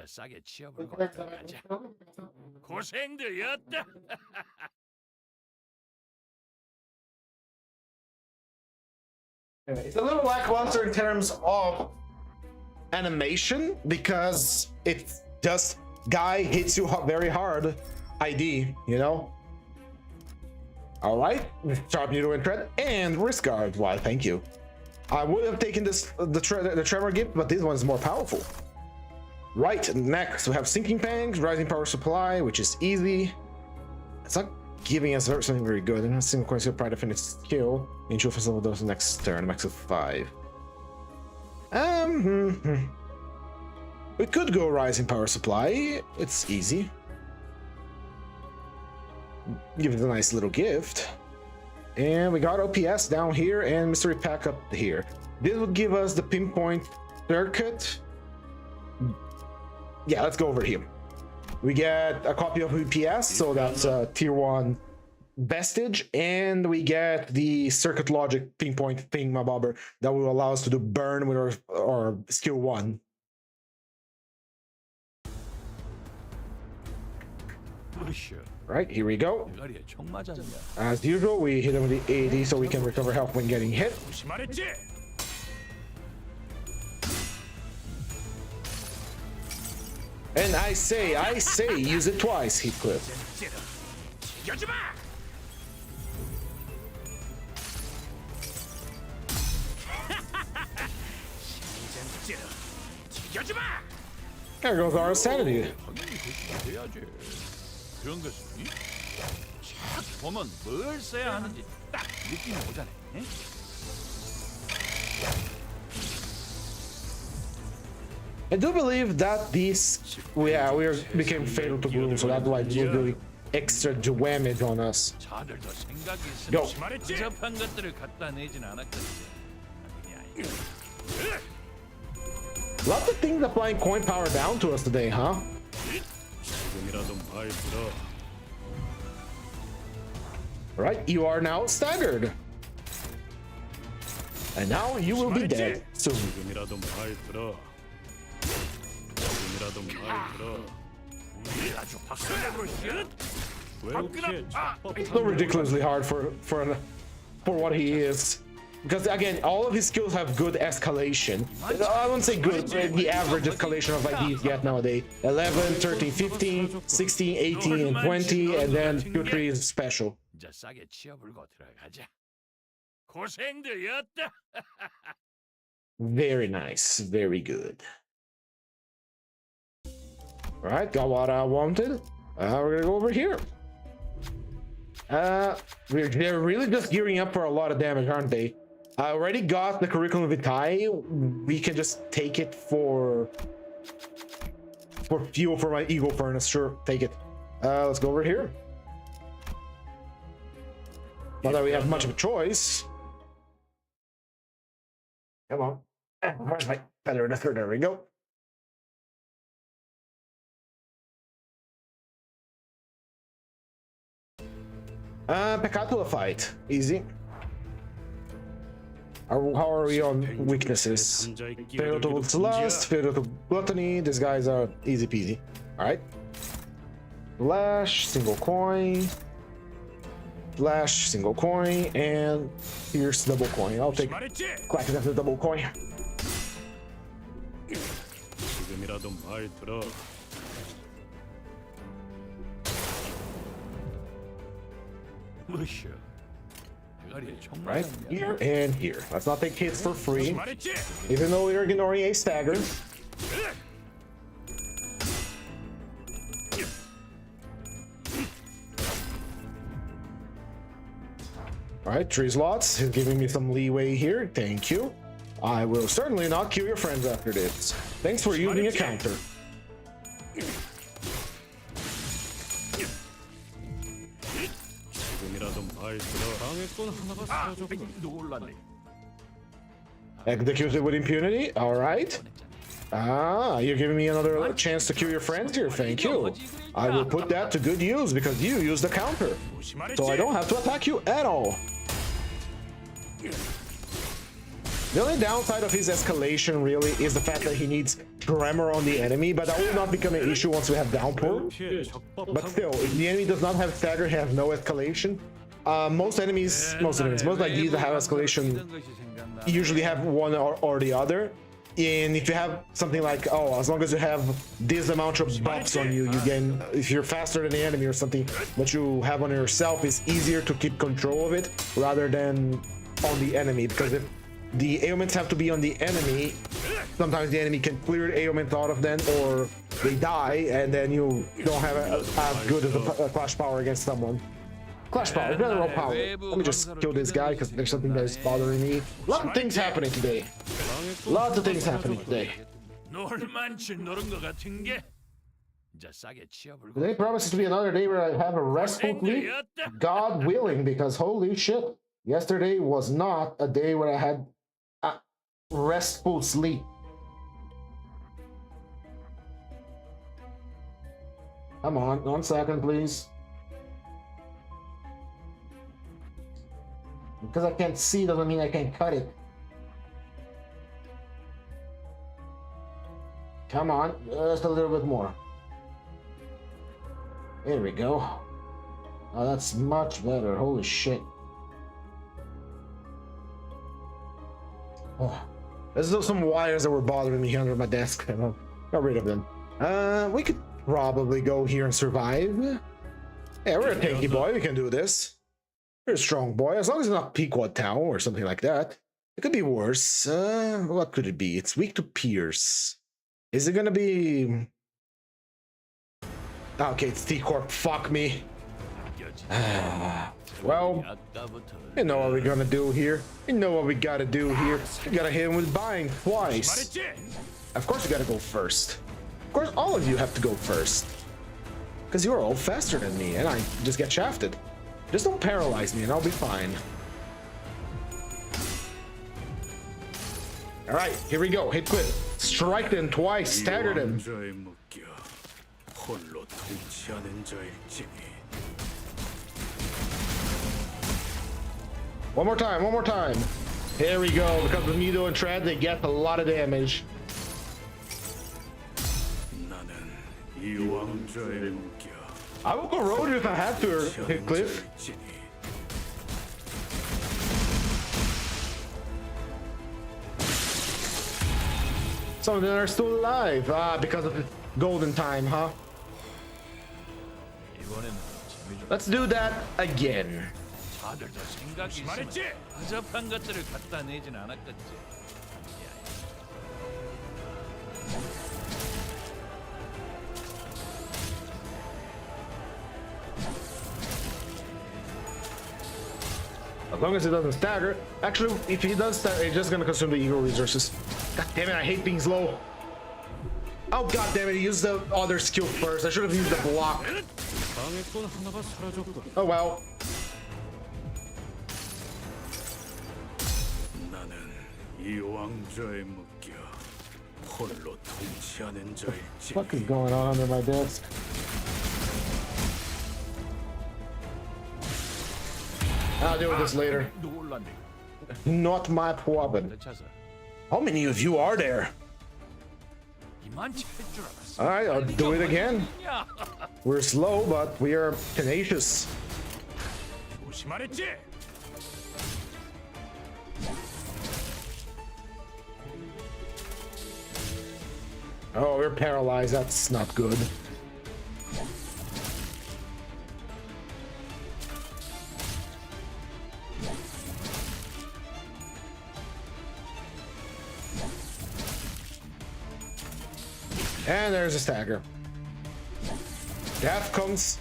It's a little lackluster in terms of animation because it just guy hits you very hard ID, you know. All right, sharp needle and tread and wrist guard. Why, thank you. I would have taken the tremor gift, but this one is more powerful. Right, next we have sinking pangs, rising power supply, which is easy. It's not giving us something very good. And a single coin skill, pride of finish skill. Ensure for some of those next turn, max of 5. We could go rising power supply. It's easy. Give it a nice little gift. And we got OPS down here and mystery pack up here. This would give us the pinpoint circuit. Yeah, let's go over here. We get a copy of OPS, so that's tier 1 vestige, and we get the circuit logic pinpoint thingamabobber that will allow us to do burn with our skill 1. Right, here we go. As usual, we hit him with the 80 so we can recover health when getting hit. And I say, use it twice, Heathcliff. There goes our sanity. I do believe that these, we became fatal to gloom, so that's why it's doing extra damage on us. Go. Lots of things applying coin power down to us today, huh? Right, you are now staggered. And now you will be dead soon. It's so ridiculously hard for what he is. Because again, all of his skills have good escalation. I won't say good, the average escalation of IDs get nowadays. 11, 13, 15, 16, 18, and 20, and then Q3 is special. Very nice, very good. Alright, got what I wanted. We're gonna go over here. They're really just gearing up for a lot of damage, aren't they? I already got the curriculum vitae. We can just take it for fuel for my ego furnace. Sure, take it. Let's go over here. Not that we have much of a choice. Come on. Where's my feather duster? There we go. Pecatula fight. Easy. How are we on weaknesses? Fatal to lust, fatal to gluttony. These guys are easy peasy. Alright. Flash, single coin. Flash, single coin. And here's double coin. I'll take clack it after double coin. Right here and here. Let's not take hits for free, even though we're ignoring a stagger. All right, 3 slots. He's giving me some leeway here. Thank you. I will certainly not kill your friends after this. Thanks for using a counter. Executed with impunity. All right. Ah, you're giving me another chance to kill your friends here. Thank you. I will put that to good use because you used the counter. So I don't have to attack you at all. The only downside of his escalation really is the fact that he needs tremor on the enemy, but that will not become an issue once we have downpour. But still, if the enemy does not have stagger, he has no escalation. Most IDs that have escalation usually have one or the other. And if you have something like, oh, as long as you have this amount of buffs on you, you gain, if you're faster than the enemy or something, what you have on yourself is easier to keep control of it rather than on the enemy, because if the ailments have to be on the enemy, sometimes the enemy can clear the ailments out of them or they die, and then you don't have as good as a clash power against someone. Clash power, general power. Let me just kill this guy because there's something that is bothering me. A lot of things happening today. Lots of things happening today. Today promises to be another day where I have a restful sleep. God willing, because holy shit. Yesterday was not a day where I had a restful sleep. Come on, 1 second, please. Because I can't see doesn't mean I can cut it. Come on, just a little bit more. There we go. Oh, that's much better. Holy shit. Oh, there's some wires that were bothering me under my desk. I got rid of them. We could probably go here and survive. Yeah, we're a tanky boy. We can do this. You're a strong boy, as long as it's not Pequod Town or something like that. It could be worse. What could it be? It's weak to pierce. Is it gonna be... Okay, it's T-Corp. Fuck me. Well, you know what we're gonna do here. You know what we gotta do here. We gotta hit him with buying twice. Of course you gotta go first. Of course all of you have to go first. Because you're all faster than me and I just get shafted. Just don't paralyze me and I'll be fine. Alright, here we go. Heathcliff. Strike them twice. Stagger them. One more time, one more time. Here we go. Because of Mido and Trad, they get a lot of damage. I will corrode you if I have to, Heathcliff. Some of them are still alive. Ah, because of the golden time, huh? Let's do that again. As long as it doesn't stagger. Actually, if he does stagger, it's just gonna consume the ego resources. God damn it, I hate being slow. Oh god damn it, he used the other skill first. I should have used the block. Oh well. What is going on under my desk? I'll deal with this later. Not my problem. How many of you are there? Alright, I'll do it again. We're slow, but we are tenacious. Oh, we're paralyzed. That's not good. And there's a stagger. Death comes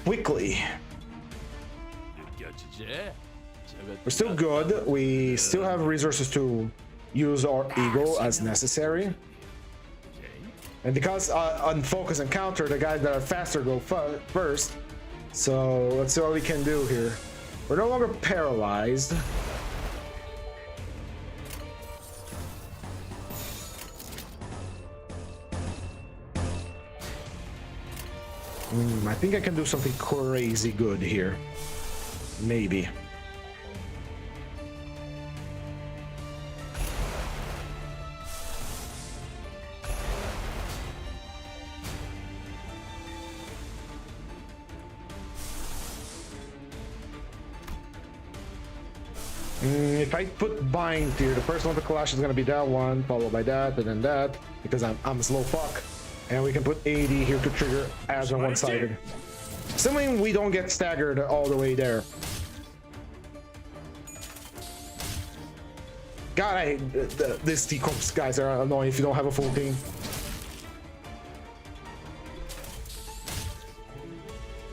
quickly. We're still good. We still have resources to use our ego as necessary. And because on focus and counter, the guys that are faster go first. So let's see what we can do here. We're no longer paralyzed. I think I can do something crazy good here. Maybe. If I put bind here, the first one to clash is gonna be that one, followed by that, and then that, because I'm a slow fuck. And we can put 80 here to trigger as a one-sided. Assuming we don't get staggered all the way there. God, I hate these T-Corps guys are annoying if you don't have a full team.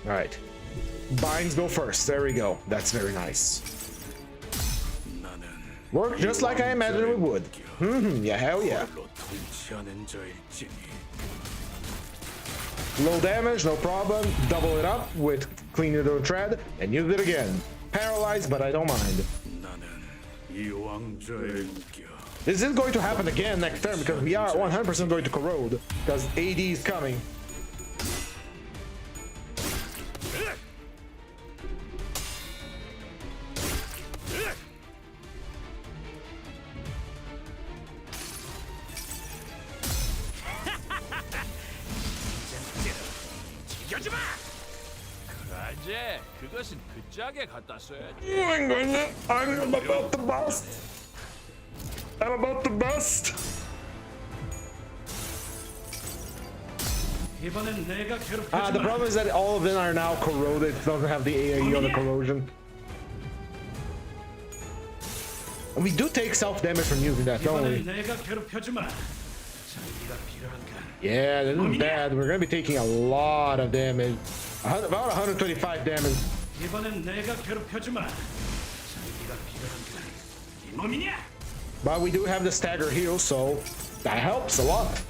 Alright. Binds go first. There we go. That's very nice. Worked just like I imagined we would. Yeah, hell yeah. Low damage, no problem. Double it up with clean your tread and use it again. Paralyzed, but I don't mind. This is going to happen again next turn because we are 100% going to corrode because AD is coming. I'm about to bust. I'm about to bust. The problem is that all of them are now corroded. It doesn't have the AAE on the corrosion. And we do take self-damage from using that, don't we? Yeah, that isn't bad. We're gonna be taking a lot of damage. About 125 damage. But we do have the stagger heal, so that helps a lot.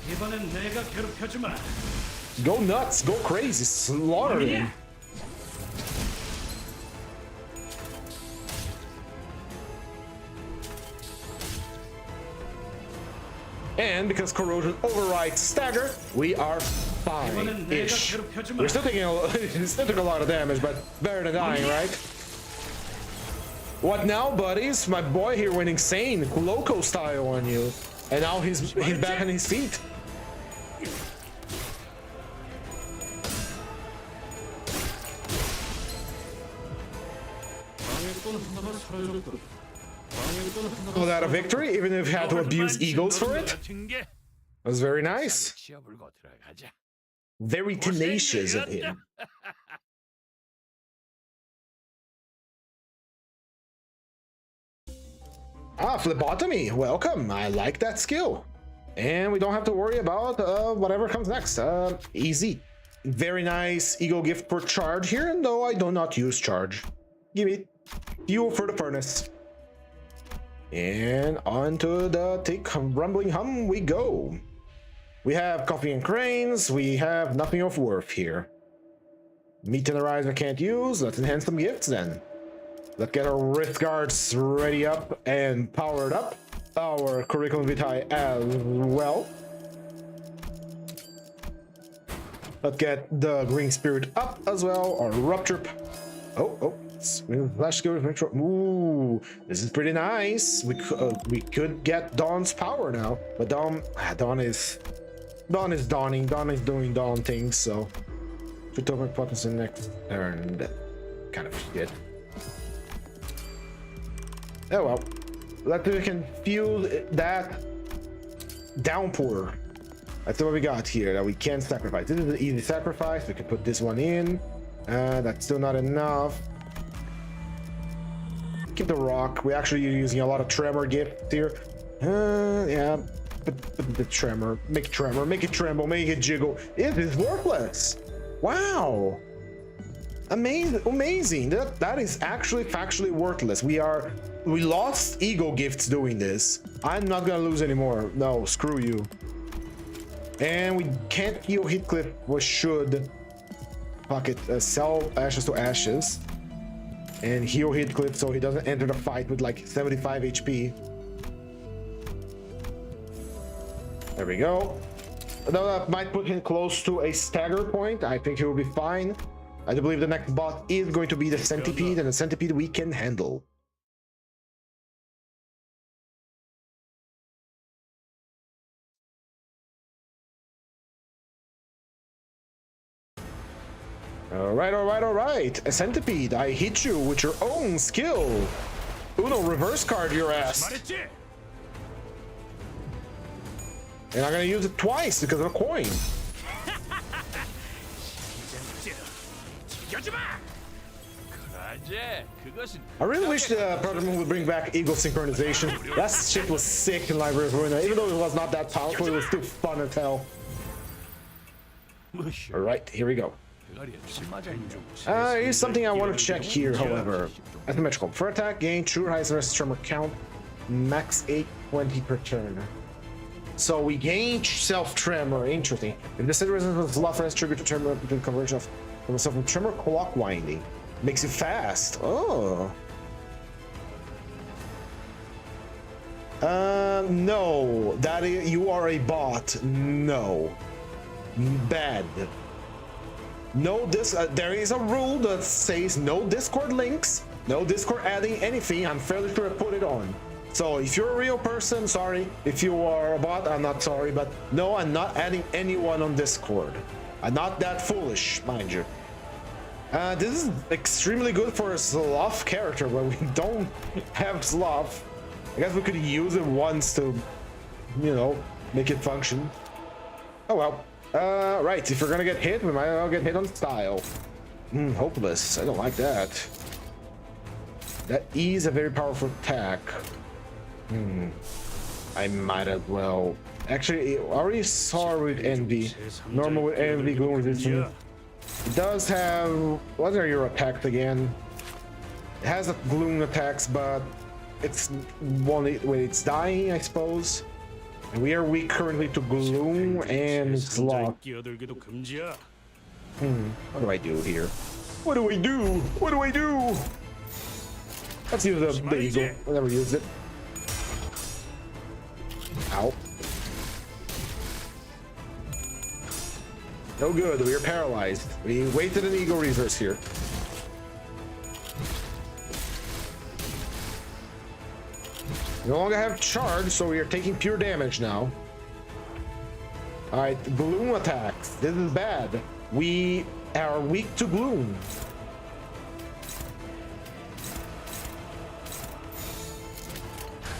Go nuts, go crazy, slaughter him. And because corrosion overrides stagger, we are fine-ish. We're still taking still took a lot of damage, but better than dying, right? What now, buddies? My boy here went insane, loco style on you, and now he's back on his feet. Was that a victory, even if we had to abuse egos for it? That was very nice. Very tenacious of him. Ah, phlebotomy. Welcome. I like that skill. And we don't have to worry about whatever comes next. Easy. Very nice ego gift per charge here, and though I do not use charge. Give me fuel for the furnace. And onto the thick rumbling hum we go. We have coffee and cranes. We have nothing of worth here. Meat tenderizer can't use. Let's enhance some gifts then. Let's get our wrist guards ready up and powered up. Our curriculum vitae as well. Let's get the green spirit up as well. Our rupture. Oh. Flash skill. Ooh, this is pretty nice. We could get Dawn's power now, but Dawn is dawning. Dawn is doing Dawn things. So, should open potency next turn. That kind of shit. Oh well. Let's see if we can feel that downpour. That's what we got here that we can sacrifice. This is an easy sacrifice. We can put this one in. That's still not enough. Keep the rock. We're actually using a lot of tremor gifts here. Yeah. Put the tremor. Make it tremor. Make it tremble. Make it jiggle. It is worthless. Wow. Amazing. That is actually factually worthless. We lost ego gifts doing this. I'm not gonna lose anymore. No, screw you. And we can't heal Heathcliff. We should fuck it. Sell ashes to ashes and heal Heathcliff so he doesn't enter the fight with like 75 HP. There we go. Though that might put him close to a stagger point, I think he will be fine. I do believe the next bot is going to be the centipede, and the centipede we can handle. Alright. A centipede, I hit you with your own skill. Uno, reverse card your ass. And I'm gonna use it twice because of a coin. I really wish the program would bring back eagle synchronization. That shit was sick in Library of Ruina. Even though it was not that powerful, it was still fun as hell. Alright, here we go. Here's something I want to check here, however. Asymmetrical. For attack, gain true highest rest tremor count, max 820 per turn. So we gain self-tremor. Interesting. If the set resistance was love rest trigger to tremor to the conversion of myself from tremor clock winding. Makes you fast. Oh. No. That is, you are a bot. No. Bad. No, there is a rule that says no Discord links, no Discord adding anything. I'm fairly sure I put it on. So if you're a real person, sorry. If you are a bot, I'm not sorry. But no, I'm not adding anyone on Discord. I'm not that foolish, mind you. This is extremely good for a sloth character, but we don't have sloth. I guess we could use it once to, you know, make it function. Oh well. Right, if we're gonna get hit, we might as well get hit on style. Hopeless. I don't like that. That E is a very powerful attack. I might as well. Actually, I already saw with Envy. Normal with Envy, gloom resistance. It does have... What are your attacks again? It has a gloom attacks, but it's only when it's dying, I suppose. And we are weak currently to gloom and sloth. What do I do here? What do I do? What do I do? Let's use the eagle. I never used it. Ow. No good. We are paralyzed. We wasted an eagle resource here. We no longer have charge, so we are taking pure damage now. Alright, gloom attacks. This is bad. We are weak to gloom.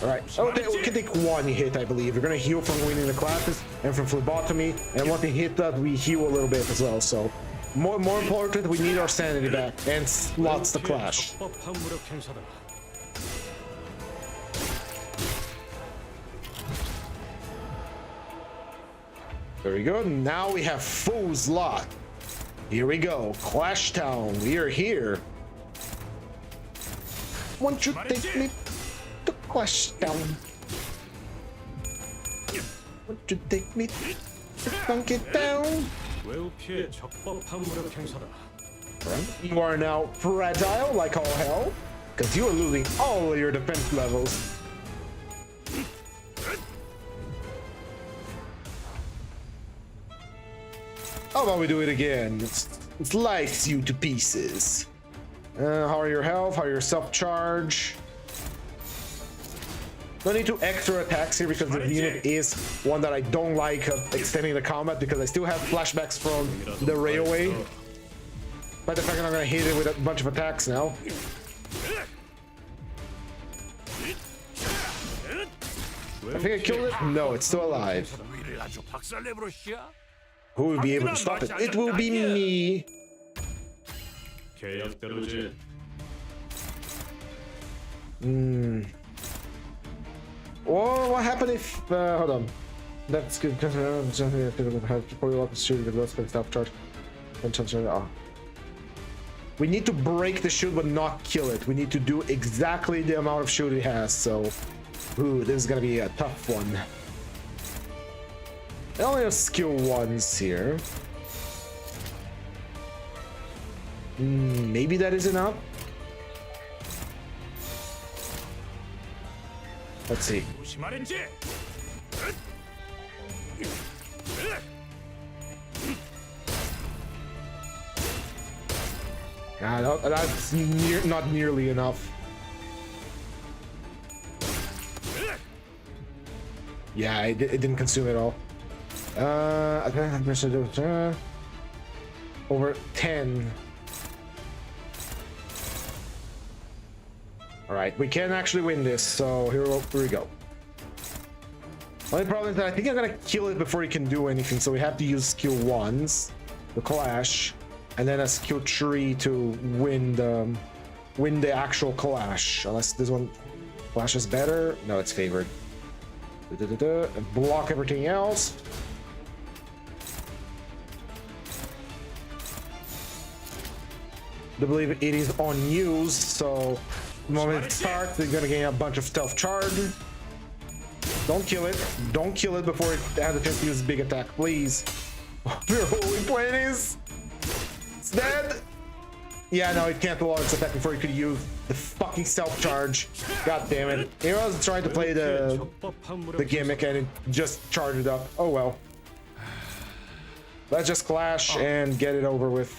Alright, okay, we can take one hit, I believe. We're gonna heal from winning the classes and from phlebotomy, and once we hit that, we heal a little bit as well. So, more important, we need our sanity back, and slots the clash. Very good. Now we have full slot. Here we go. Clash Town. We are here. Won't you take me to Clash Town? Won't you take me to Funky Town? You are now fragile like all hell, because you are losing all your defense levels. How about we do it again? It slices you to pieces. How are your health? How are your self-charge? No need to extra attacks here because the unit is one that I don't like extending the combat because I still have flashbacks from the railway. But the fact that I'm gonna hit it with a bunch of attacks now. I think I killed it? No, it's still alive. Who will be able to stop it? It will be me. Well, what happened if... hold on. That's good. We need to break the shield but not kill it. We need to do exactly the amount of shield it has. So, ooh, this is gonna be a tough one. I only have skill 1s here. Maybe that is enough. Let's see. That's not nearly enough. Yeah, it didn't consume it all. Over 10. All right, we can actually win this. So here we go. Only problem is that I think I'm gonna kill it before he can do anything. So we have to use skill 1s, the clash, and then a skill 3 to win the actual clash. Unless this one clash is better. No, it's favored. And block everything else. I believe it is unused, so the moment it starts, they're gonna gain a bunch of stealth charge. Don't kill it. Don't kill it before it has a chance to use big attack, please. We're holy 20s. It's dead. Yeah, no, it can't launch its attack before it could use the fucking stealth charge. God damn it. He was trying to play the gimmick and it just charged it up. Oh well. Let's just clash and get it over with.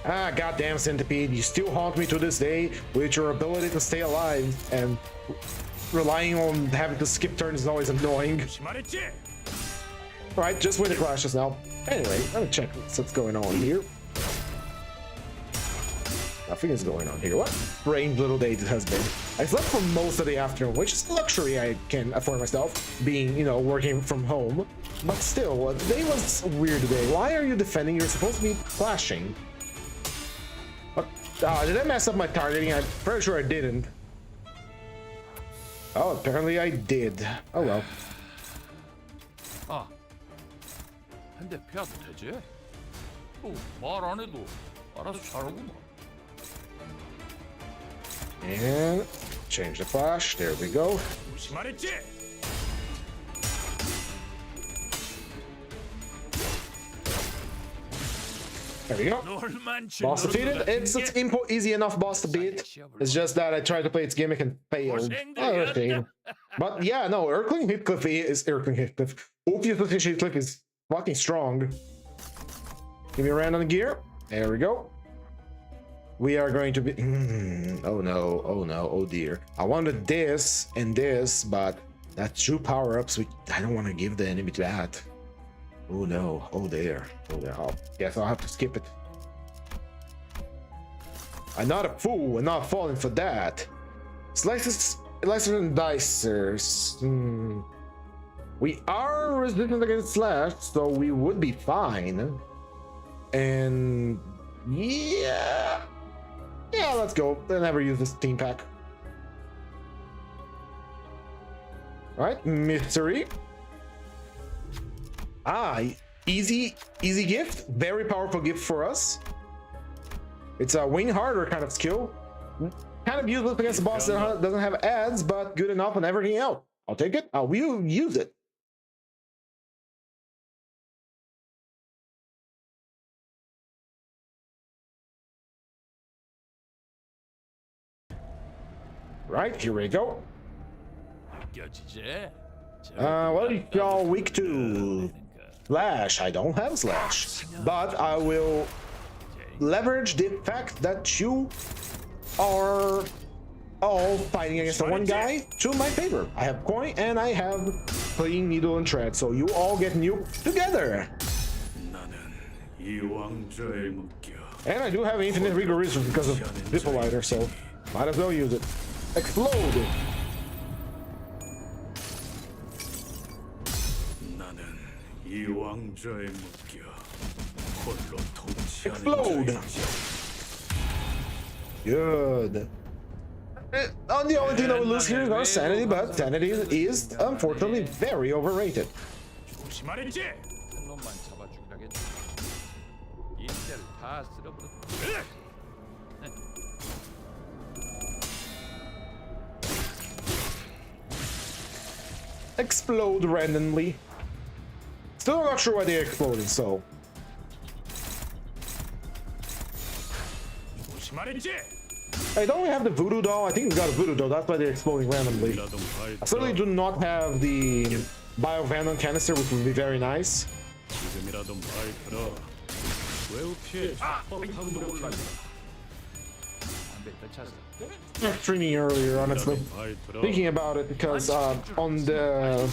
Ah, goddamn centipede, you still haunt me to this day with your ability to stay alive, and relying on having to skip turns is always annoying. Alright, just win the clashes now. Anyway, let me check what's going on here. Nothing is going on here. What strange little day it has been. I slept for most of the afternoon, which is a luxury I can afford myself, being, you know, working from home. But still, today was a weird day. Why are you defending? You're supposed to be clashing. Did I mess up my targeting? I'm pretty sure I didn't. Oh, apparently I did. Oh well. 한대 패도 되지? 말 안 해도 알아서 잘하구만. And change the flash. There we go. There we go. Boss defeated. It's easy enough boss to beat. It's just that I tried to play its gimmick and failed. Other thing. But yeah, no, Heathcliff is Heathcliff. Öufi Heathcliff is fucking strong. Give me a round on the gear. There we go. We are going to be... oh no, oh no, oh dear. I wanted this and this, but that's 2 power-ups. I don't want to give the enemy that. Oh no, oh there, oh there. Oh, guess I'll have to skip it. I'm not a fool, I'm not falling for that. Slices and dicers. We are resistant against slash, so we would be fine. And yeah, let's go. I never use this team pack. All right, mystery. Easy gift. Very powerful gift for us. It's a win harder kind of skill. Kind of useless against a boss that doesn't have ads, but good enough on everything else. I'll take it. I will use it. Right, here we go. What are y'all weak to? Slash. I don't have slash, but I will leverage the fact that you are all fighting against the one guy to my favor. I have coin and I have clean needle and thread, so you all get nuked together. And I do have infinite rigor resources because of Dippoliter, so might as well use it. Explode! Explode! Good. The only thing that we lose here is our sanity, but sanity is unfortunately very overrated. 조심하랬지. 한 놈만 잡아주기라겠지. 인대를 다 쓸어버렸다. Explode randomly. Still not sure why they're exploding, so. 조심하랬지. Hey, don't we have the voodoo doll? I think we got a voodoo doll, that's why they're exploding randomly. I certainly do not have the bio-venom canister, which would be very nice. 지금이라도 말 들어. 외우피의 적법한 무력을 담배 더 찼어. I'm streaming earlier, honestly. Thinking about it, because on the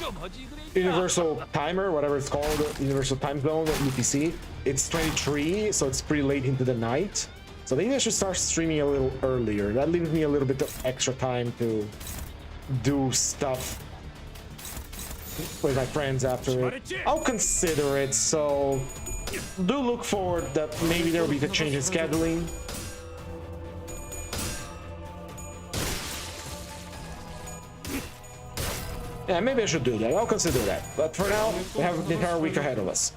Universal Timer, whatever it's called, Universal Time Zone, UTC, it's 23, so it's pretty late into the night. So maybe I should start streaming a little earlier. That leaves me a little bit of extra time to do stuff with my friends after it. I'll consider it, so do look forward that maybe there will be a change in scheduling. Yeah, maybe I should do that. I'll consider that. But for now, we have the entire week ahead of us.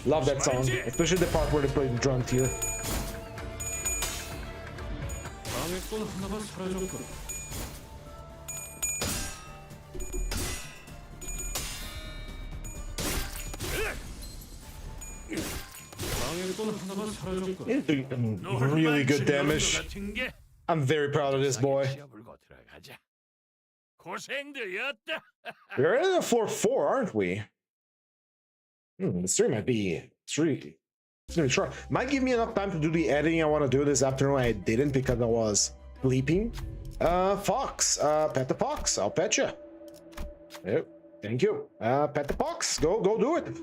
Love that song, especially the part where they play the drums here. 방해꾼 하나가 사라졌군. 방해꾼 하나가 사라졌군. He's doing really good damage. I'm very proud of this boy. 고생되었다. We're in a 4-4, aren't we? The stream might be 3. It's gonna be short. Might give me enough time to do the editing I want to do this afternoon. I didn't because I was sleeping. Fox, pet the fox. I'll pet you. Yep, thank you. Pet the fox. Go do it.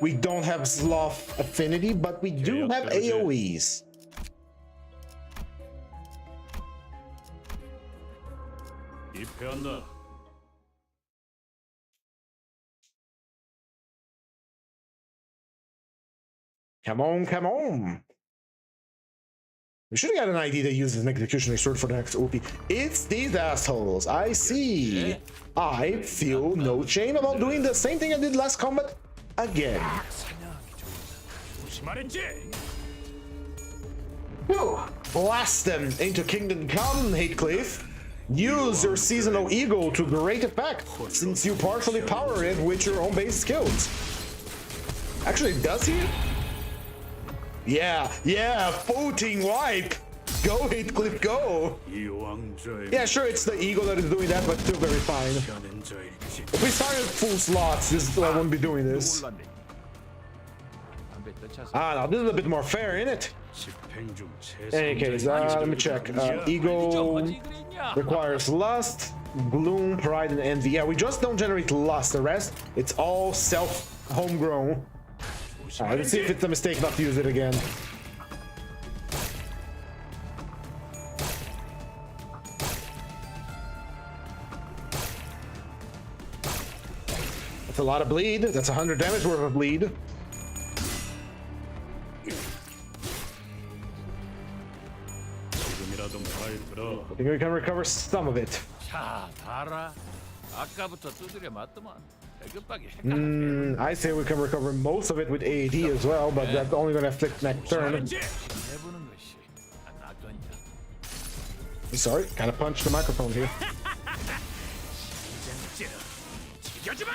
We don't have sloth affinity, but we do have AoEs. 입회한다. Come on, come on. We should have got an ID that uses an executioner sword for the next OP. It's these assholes. I see. I feel no shame about doing the same thing I did last combat again. Whew. Blast them into Kingdom Come, Heathcliff. Use your seasonal ego to great effect, since you partially power it with your own base skills. Actually, does he? Yeah, floating wipe. Go, Heathcliff, go. Yeah, sure, it's the ego that is doing that, but still very fine. If we started full slots, I wouldn't be doing this. Now this is a bit more fair, isn't it? In any case, let me check. Ego requires lust, gloom, pride, and envy. Yeah, we just don't generate lust. The rest, it's all self-homegrown. Alright, let's see if it's a mistake not to use it again. That's a lot of bleed. That's 100 damage worth of bleed. I think we can recover some of it. I say we can recover most of it with AAD as well, but that's only going to afflict next turn. Sorry, kind of punched the microphone here.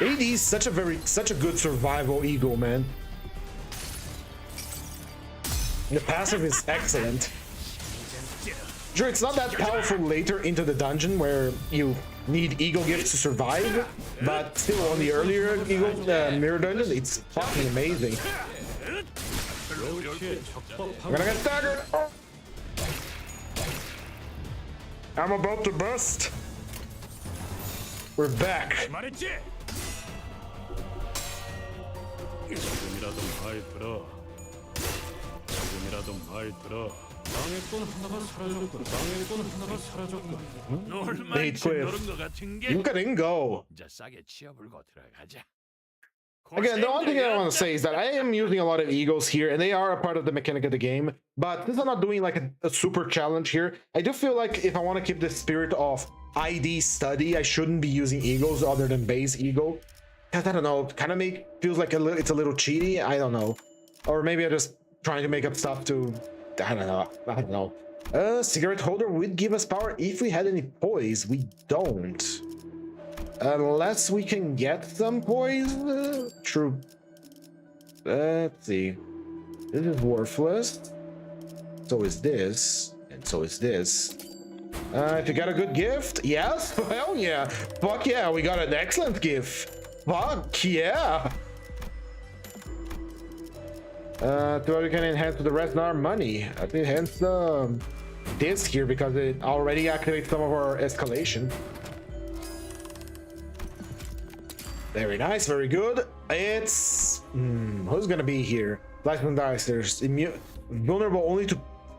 AD is such a good survival ego, man. The passive is excellent. Sure, it's not that powerful later into the dungeon where you need ego gifts to survive, but still on the earlier ego mirror dungeon, it's fucking amazing. I'm gonna get staggered. Oh. I'm about to burst. We're back. Heathcliff, you can go. Again, the only thing I want to say is that I am using a lot of egos here, and they are a part of the mechanic of the game. But since I'm not doing like a super challenge here, I do feel like if I want to keep the spirit of ID study, I shouldn't be using egos other than base ego. Because I don't know, kind of feels like it's a little cheaty. I don't know, or maybe I'm just trying to make up stuff to. I don't know. A cigarette holder would give us power if we had any poise. We don't. Unless we can get some poise? True. Let's see. This is worthless. So is this. And so is this. If you got a good gift? Yes? Hell yeah. Fuck yeah, we got an excellent gift. Fuck yeah. To we can enhance the rest of our money. I think enhance this here because it already activates some of our escalation. Very nice, very good. It's who's gonna be here? Black and Dicers, vulnerable only to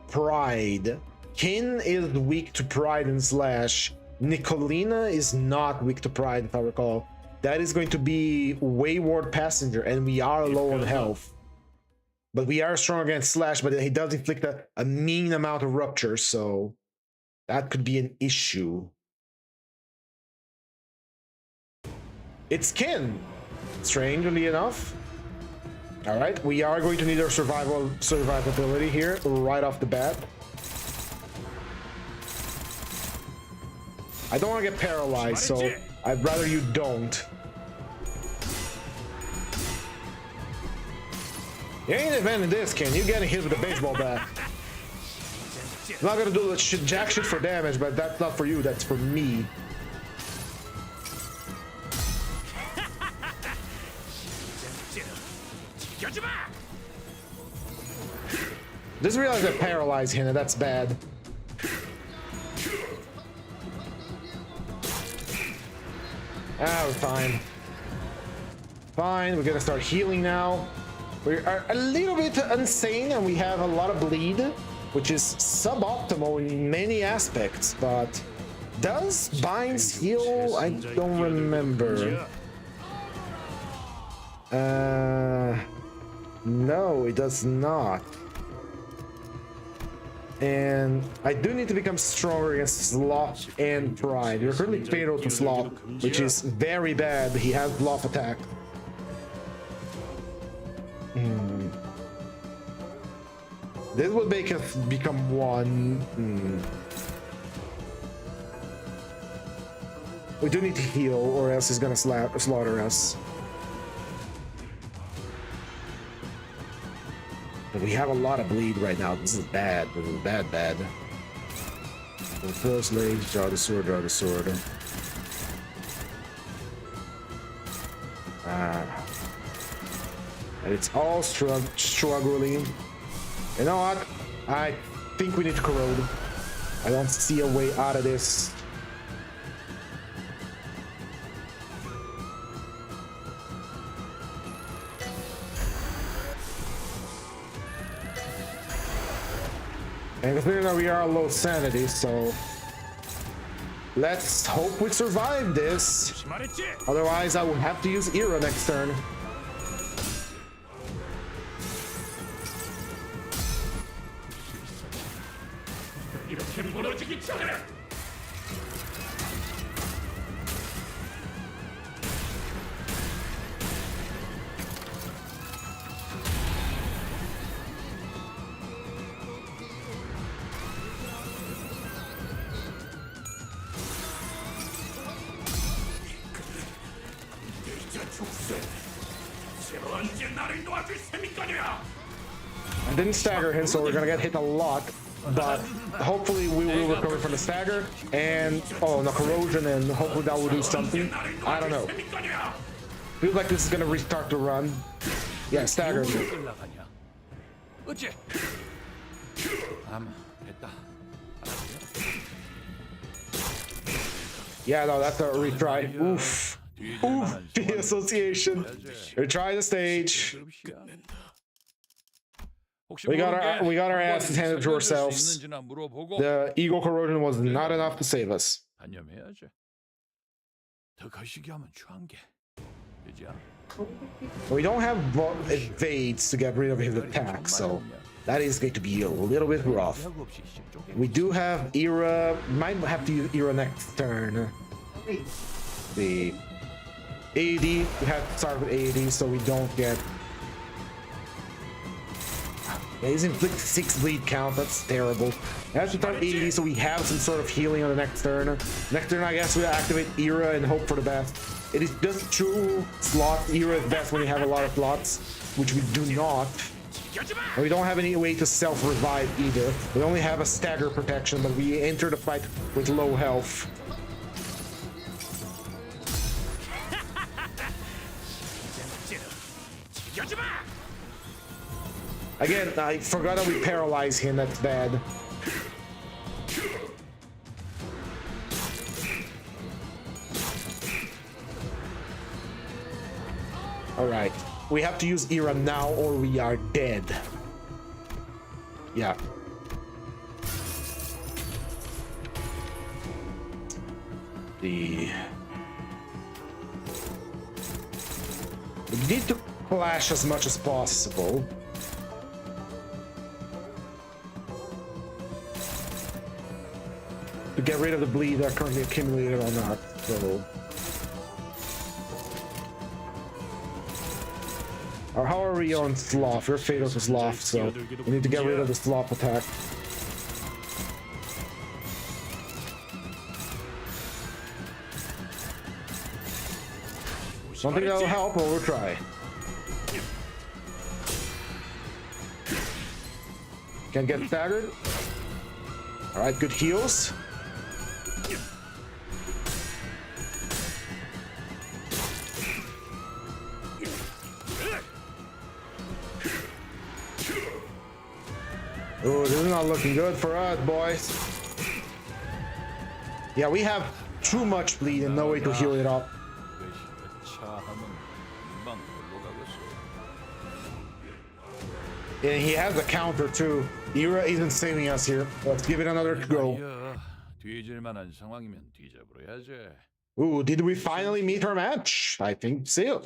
pride. Kin is weak to pride and slash. Nicolina is not weak to pride, if I recall. That is going to be Wayward Passenger, and we are low on health. But we are strong against slash, but he does inflict a mean amount of rupture, so that could be an issue. It's Kin, strangely enough. All right, we are going to need our survivability here right off the bat. I don't want to get paralyzed, so I'd rather you don't. You ain't inventing this, Kin. You getting hit with a baseball bat. I'm not gonna do jack shit for damage, but that's not for you. That's for me. Just realized I paralyzed him, and that's bad. Ah, we're fine. Fine, we're gonna start healing now. We are a little bit insane, and we have a lot of bleed, which is suboptimal in many aspects, but does binds heal? I don't remember. No, it does not. And I do need to become stronger against Sloth and Pride. You're currently fatal to Sloth, which is very bad. He has Sloth attack. This would make us become one. We do need to heal, or else he's gonna slaughter us. But we have a lot of bleed right now. This is bad. This is bad. Close legs, draw the sword, draw the sword. And it's all struggling. You know what? I think we need to corrode. I don't see a way out of this. And considering that we are low sanity, so let's hope we survive this. Otherwise, I will have to use Era next turn. I didn't stagger him, so we're gonna get hit a lot, but hopefully we will recover from the stagger and no corrosion, and hopefully that will do something. I don't know. Feels like this is gonna restart the run. Yeah, stagger. Yeah, no, that's a retry. Oof. Oof, the association. Retry the stage. We got our asses handed to ourselves. The ego corrosion was not enough to save us. We don't have evades to get rid of his attack, so that is going to be a little bit rough. We do have Era. Might have to use Era next turn. The AD, we have to start with AD so we don't get. He's inflict 6 bleed count, that's terrible. We have to start AD so we have some sort of healing on the next turn. Next turn, I guess we activate Era and hope for the best. It is just true slot. Era is best when you have a lot of slots, which we do not. And we don't have any way to self-revive either. We only have a stagger protection, but we enter the fight with low health. Again, I forgot that we paralyze him, that's bad. Alright, we have to use Era now or we are dead. Yeah. We need to clash as much as possible. To get rid of the bleed that are currently accumulated or not. So. Or how are we on Sloth? We're fatal to Sloth, so we need to get rid of the Sloth attack. Don't think that'll help, but we'll try. Can't get staggered. Alright, good heals. Oh, this is not looking good for us, boys. Yeah, we have too much bleed and no way to heal it up. And he has a counter too. Era isn't saving us here. Let's give it another go. Ooh, did we finally meet our match? I think so.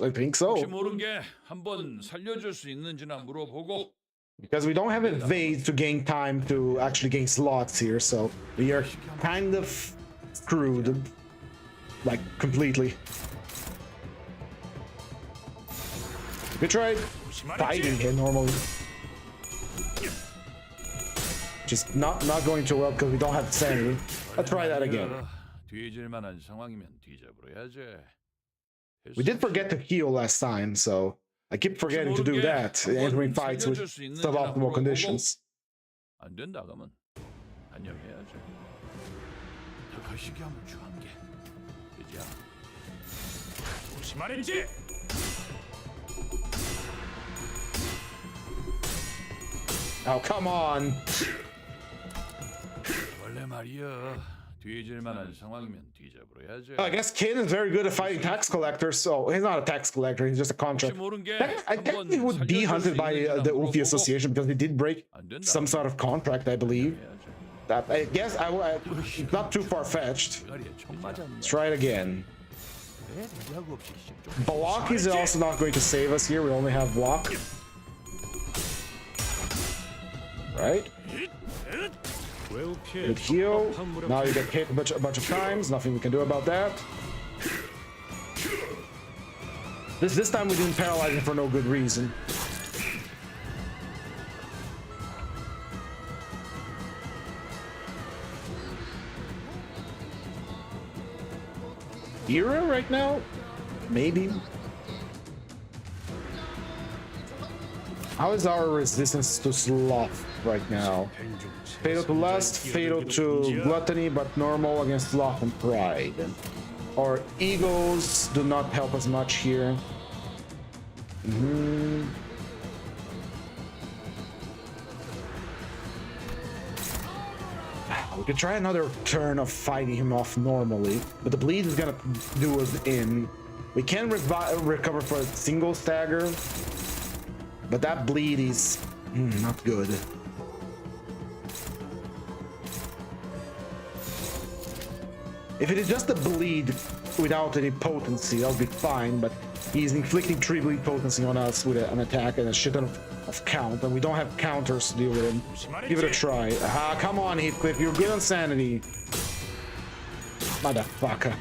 Because we don't have evades to gain time to actually gain slots here, so we are kind of screwed. Like, completely. We tried fighting him normally. Just not going too well because we don't have sanity. Let's try that again. We did forget to heal last time, so I keep forgetting to do that, entering fights with suboptimal conditions. Oh, come on! I guess Kid is very good at fighting tax collectors, so he's not a tax collector, he's just a contract. I think he would be hunted by the Öufi Association because he did break some sort of contract, I believe. That, I guess it's not too far-fetched. Let's try it again. Block is also not going to save us here, we only have block. Right? Good heal. Now you get hit a bunch of times. Nothing we can do about that. This time we didn't paralyze him for no good reason. Era right now? Maybe. How is our resistance to sloth right now? Fatal to lust, fatal to gluttony, but normal against sloth and pride. Our egos do not help us much here. We could try another turn of fighting him off normally, but the bleed is gonna do us in. We can recover for a single stagger, but that bleed is not good. If it is just a bleed without any potency, that'll be fine, but He's inflicting 3 bleed potency on us with an attack and a shit ton of count, and we don't have counters to deal with him. Give it a try. Ah, come on, Heathcliff, you're good on sanity. Motherfucker.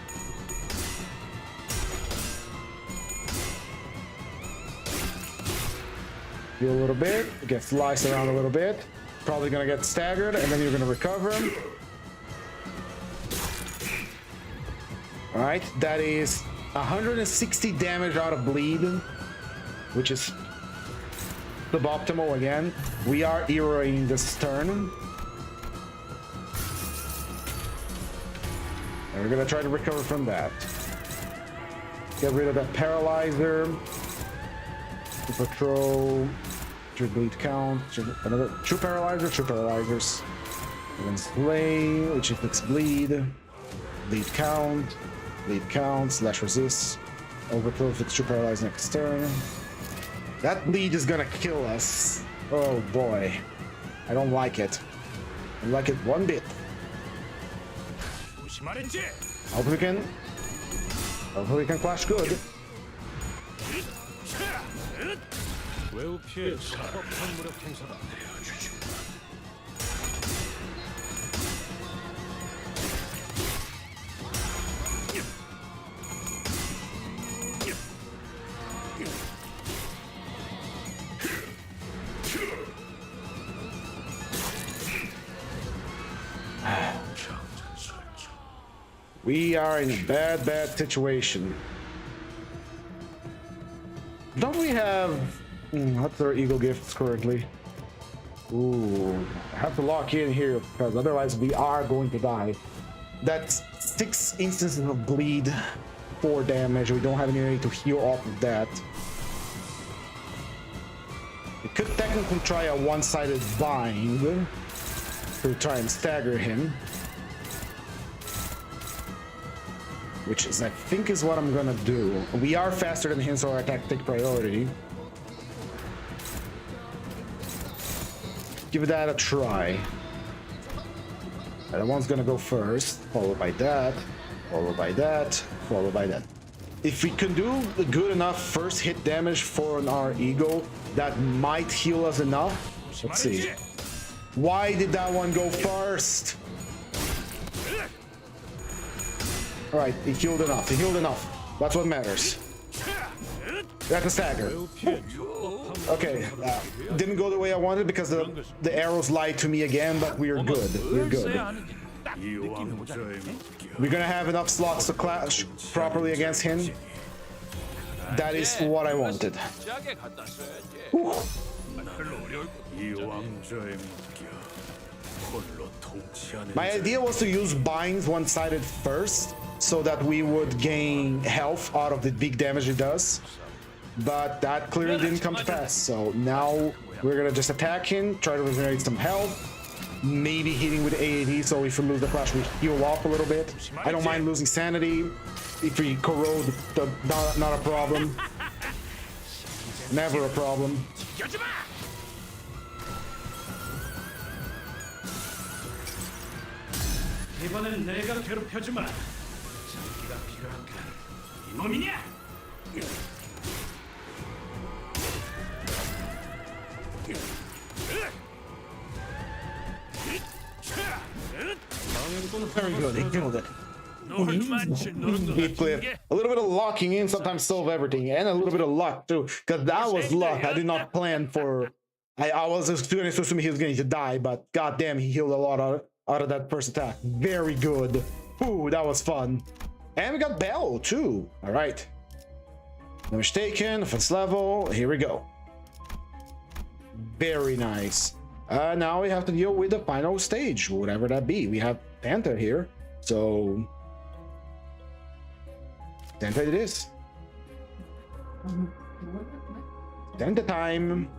Heal a little bit, get sliced around a little bit. Probably gonna get staggered, and then you're gonna recover him. Alright, that is 160 damage out of bleed, which is suboptimal again. We are heroing this turn. And we're gonna try to recover from that. Get rid of that paralyzer. Super throw. 2 bleed count. Another 2 paralyzers, 2 paralyzers. And then slay, which inflicts bleed. Bleed count, slash resist. Overthrow if it's 2 paralyzed next turn. That bleed is gonna kill us. Oh boy. I don't like it. I don't like it one bit. Hopefully we can clash good. 외우피의 적법한 무력 행사다. We are in a bad situation. Don't we have... what's our eagle gifts currently? Ooh, I have to lock in here because otherwise we are going to die. That's 6 instances of bleed, 4 damage. We don't have any way to heal off of that. We could technically try a one-sided bind to try and stagger him. Which is, I think, is what I'm gonna do. We are faster than him, so our attack take priority. Give that a try. That one's gonna go first, followed by that, followed by that, followed by that. If we can do good enough first hit damage for our eagle, that might heal us enough. Let's see. Why did that one go first? Alright, he healed enough. He healed enough. That's what matters. That's a stagger. Okay, didn't go the way I wanted because the arrows lied to me again, but we're good. We're good. We're gonna have enough slots to clash properly against him. That is what I wanted. Whew. My idea was to use binds one-sided first, so that we would gain health out of the big damage it does. But that clearly didn't come to pass, so now we're gonna just attack him, try to regenerate some health, maybe hitting with AAD, so if we lose the clash we heal off a little bit. I don't mind losing sanity. If we corrode, not a problem. Never a problem. 이번엔 내가 괴롭혀주마. 장기가 필요한가? 이놈이냐? Very good, he killed it. Heathcliff. A little bit of locking in sometimes solve everything, and a little bit of luck too, because that was luck. I did not plan for. I was assuming he was going to die, but goddamn, he healed a lot out of that first attack. Very good. Ooh, that was fun. And we got Bell too. All right. Damage taken, offense level. Here we go. Very nice. Now we have to deal with the final stage, whatever that be. We have Panther here, so Panther it is. Panther time.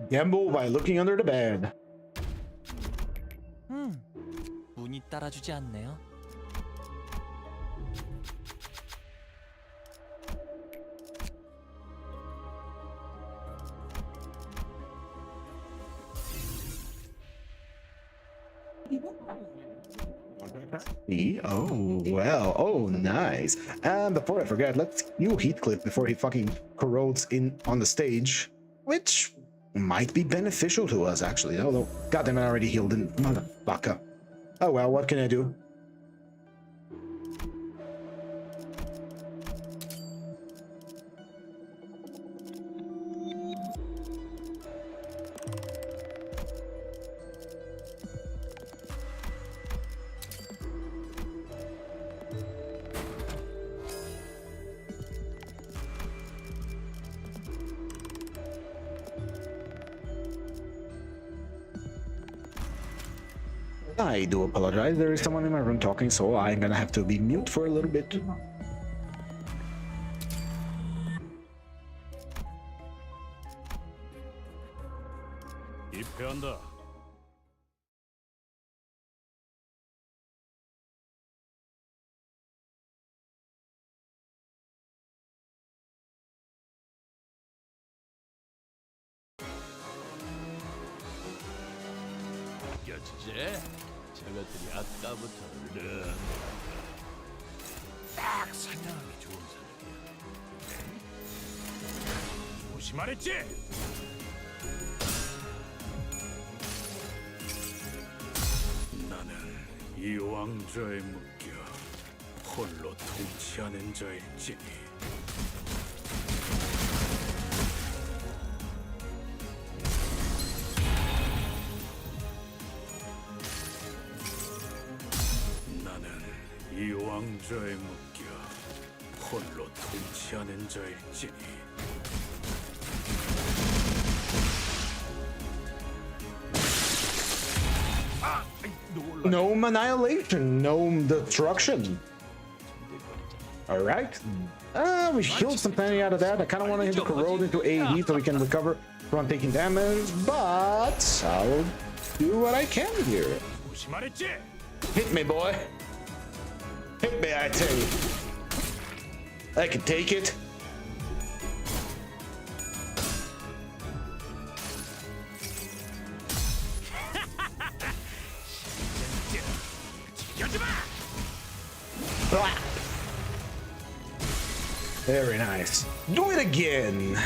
Gamble by looking under the bed. 운이 따라주지 않네요. Oh, well. Oh, nice. And before I forget, let's heal Heathcliff before he fucking corrodes in on the stage, which might be beneficial to us, actually. Although, goddamn, I already healed him. Motherfucker. Oh, well, what can I do? I do apologize, there is someone in my room talking, so I'm gonna have to be mute for a little bit. 입회한다. 주제? 저것들이 아까부터 딱 사냥하기 좋은 사람이야. 조심하랬지? 나는 이 왕좌에 묶여 홀로 통치하는 자일지니. 이 왕좌에 묶여 홀로 통치하는 자일지니. Gnome annihilation, gnome destruction. Alright. We healed some plenty out of that. I kind of want him to corrode into AD so we can recover from taking damage, but I'll do what I can here. Hit me, boy. Hit me, I tell you. I can take it. Very nice. Do it again.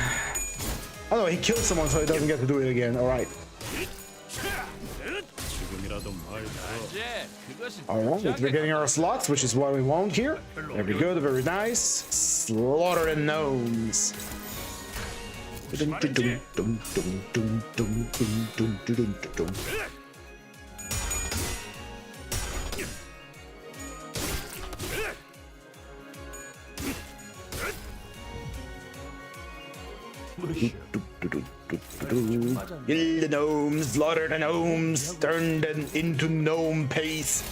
Oh no, he killed someone so he doesn't get to do it again. Alright. Alright, we're getting our slots, which is what we want here. Very good, very nice. Slaughter the gnomes. Kill the gnomes, slaughter the gnomes, turn them into gnome paste.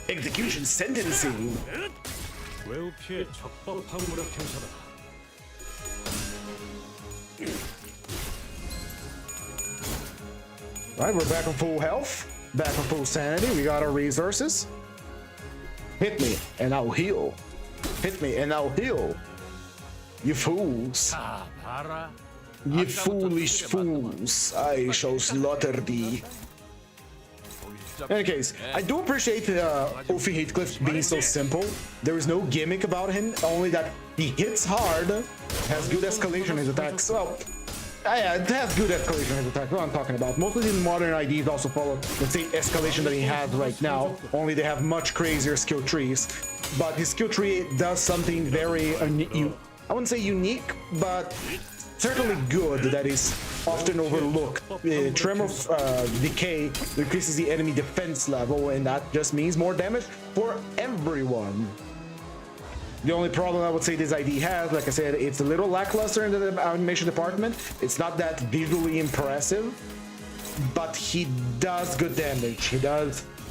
Execution sentencing. 외우피의 적법한 무력 행사다. Right, we're back on full health, back on full sanity. We got our resources. Hit me and I'll heal. Hit me and I'll heal. You fools. You foolish fools. I shall slaughter thee. In any case, I do appreciate Öufi Heathcliff being so simple. There is no gimmick about him, only that he hits hard, has good escalation in his attacks. Well, yeah, it has good escalation in his attacks, what I'm talking about. Most of these modern IDs also follow the same escalation that he has right now, only they have much crazier skill trees. But his skill tree does something very, I wouldn't say unique, but certainly good that is often overlooked. Tremor Decay increases the enemy defense level, and that just means more damage for everyone. The only problem I would say this ID has, like I said, it's a little lackluster in the animation department. It's not that visually impressive, but he does good damage.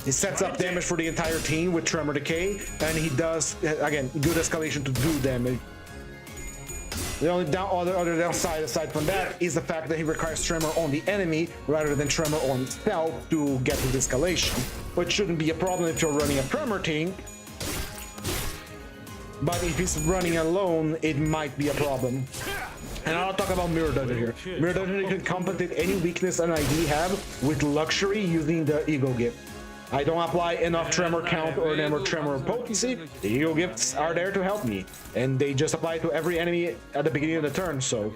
He sets up damage for the entire team with Tremor Decay, and he does, again, good escalation to do damage. The only other downside aside from that is the fact that he requires Tremor on the enemy rather than Tremor on himself to get his escalation, which shouldn't be a problem if you're running a Tremor team. But if he's running alone, it might be a problem. And I'll talk about Mirror Dungeon here. Mirror Dungeon can compensate any weakness an ID have with luxury using the Ego Gift. I don't apply enough tremor count or enough tremor potency. The Ego Gifts are there to help me, and they just apply to every enemy at the beginning of the turn, so...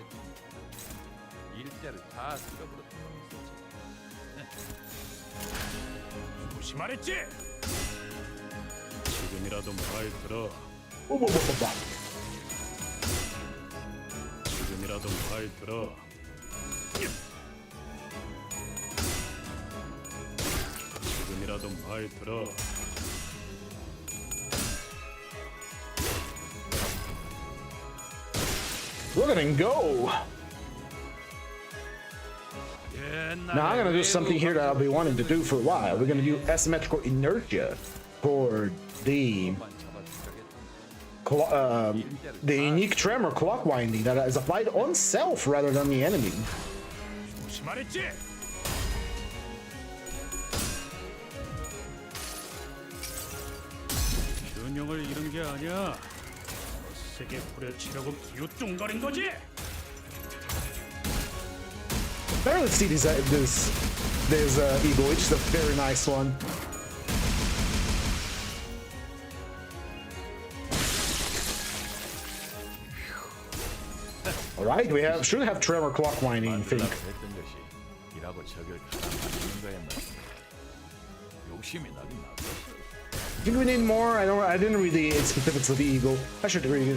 일자를 다 쓸어버렸다. 조심하랬지? 지금이라도 말 들어. 지금이라도 말 들어. 지금이라도 말 들어. Look at him go! Now I'm gonna do something here that I'll be wanting to do for a while. We're gonna do asymmetrical inertia for the unique tremor clock winding that is applied on self rather than the enemy. 조심하랬지? 균형을 잃은 게 아니야. 세게 후려치려고 기웃뚱거린 거지? Better let's see this Eagle, which is a very nice one. Alright, we should have tremor clock winding, I think. 했던 것이 이라고 저걸 가는 거야 말이야. 욕심이 나긴 나도. I think we need more. I didn't read the specifics of the Eagle. I should read it.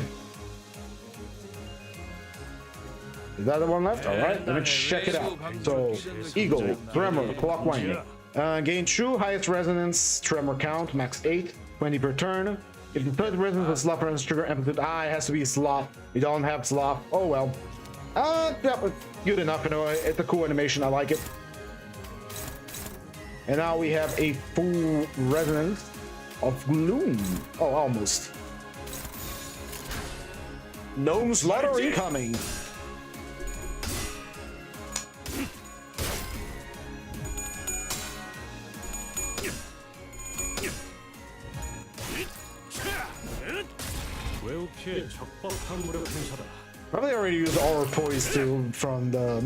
Is that the one left? Alright, let me check it out. So, Eagle, Tremor, Clock Winding. Gain true highest resonance, Tremor count, max 8, 20 per turn. If the third resonance of Sloth runs trigger amplitude, it has to be Sloth. We don't have Sloth. Oh well. Yeah, but good enough, you know, it's a cool animation, I like it. And now we have a full resonance of Gloom. Oh, almost. Gnome Slaughter incoming. Probably already used our poise too from the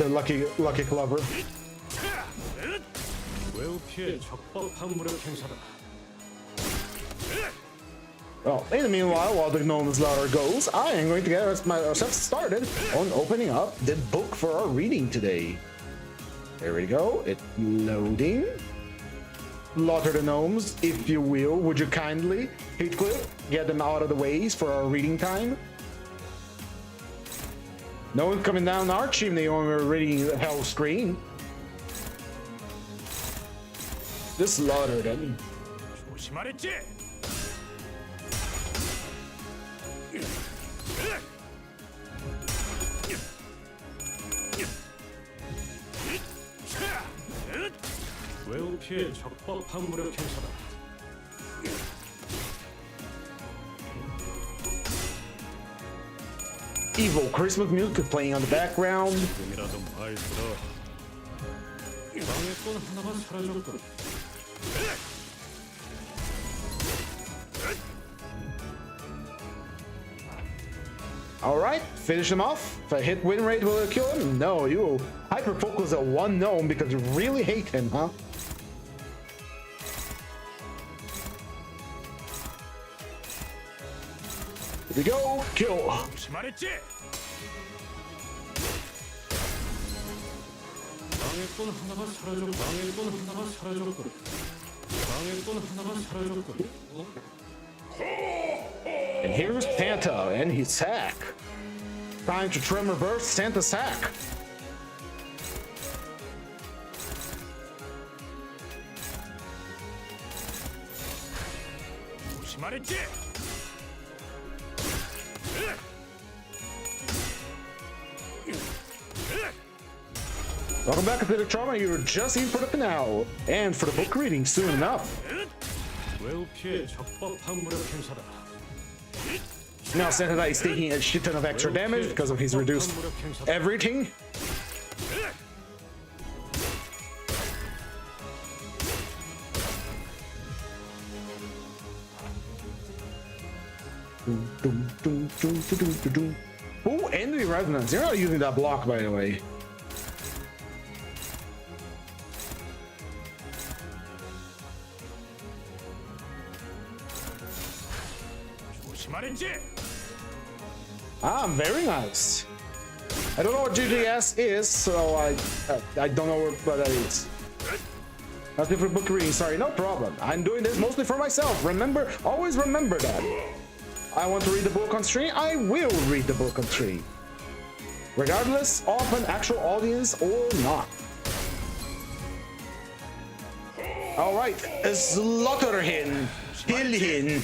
lucky clover. Well, in the meanwhile, while the Gnome Slaughter goes, I am going to get ourselves started on opening up the book for our reading today. There we go. It's loading. Slaughter the gnomes, if you will. Would you kindly, Heathcliff, get them out of the ways for our reading time? No one's coming down our chimney when we're reading the hell screen. Just slaughter them. Evil Christmas music is playing on the background. Alright, finish him off. If I hit win rate, will it kill him? No, you will hyper focus on one gnome because you really hate him, huh? Here we go, kill. And here's Santa and his sack. Time to trim reverse Santa's sack. Welcome back to the Trauma. You're just in for the finale and for the book reading soon enough. Now Santa is taking a shit ton of extra damage because of his reduced everything. Oh, enemy resonance. You're not using that block, by the way. Ah, very nice. I don't know what GGS is, so I don't know what that is. That's different book reading. Sorry, no problem. I'm doing this mostly for myself. Remember, always remember that. I want to read the book on stream. I will read the book on stream, regardless of an actual audience or not. All right, slaughter him, kill him.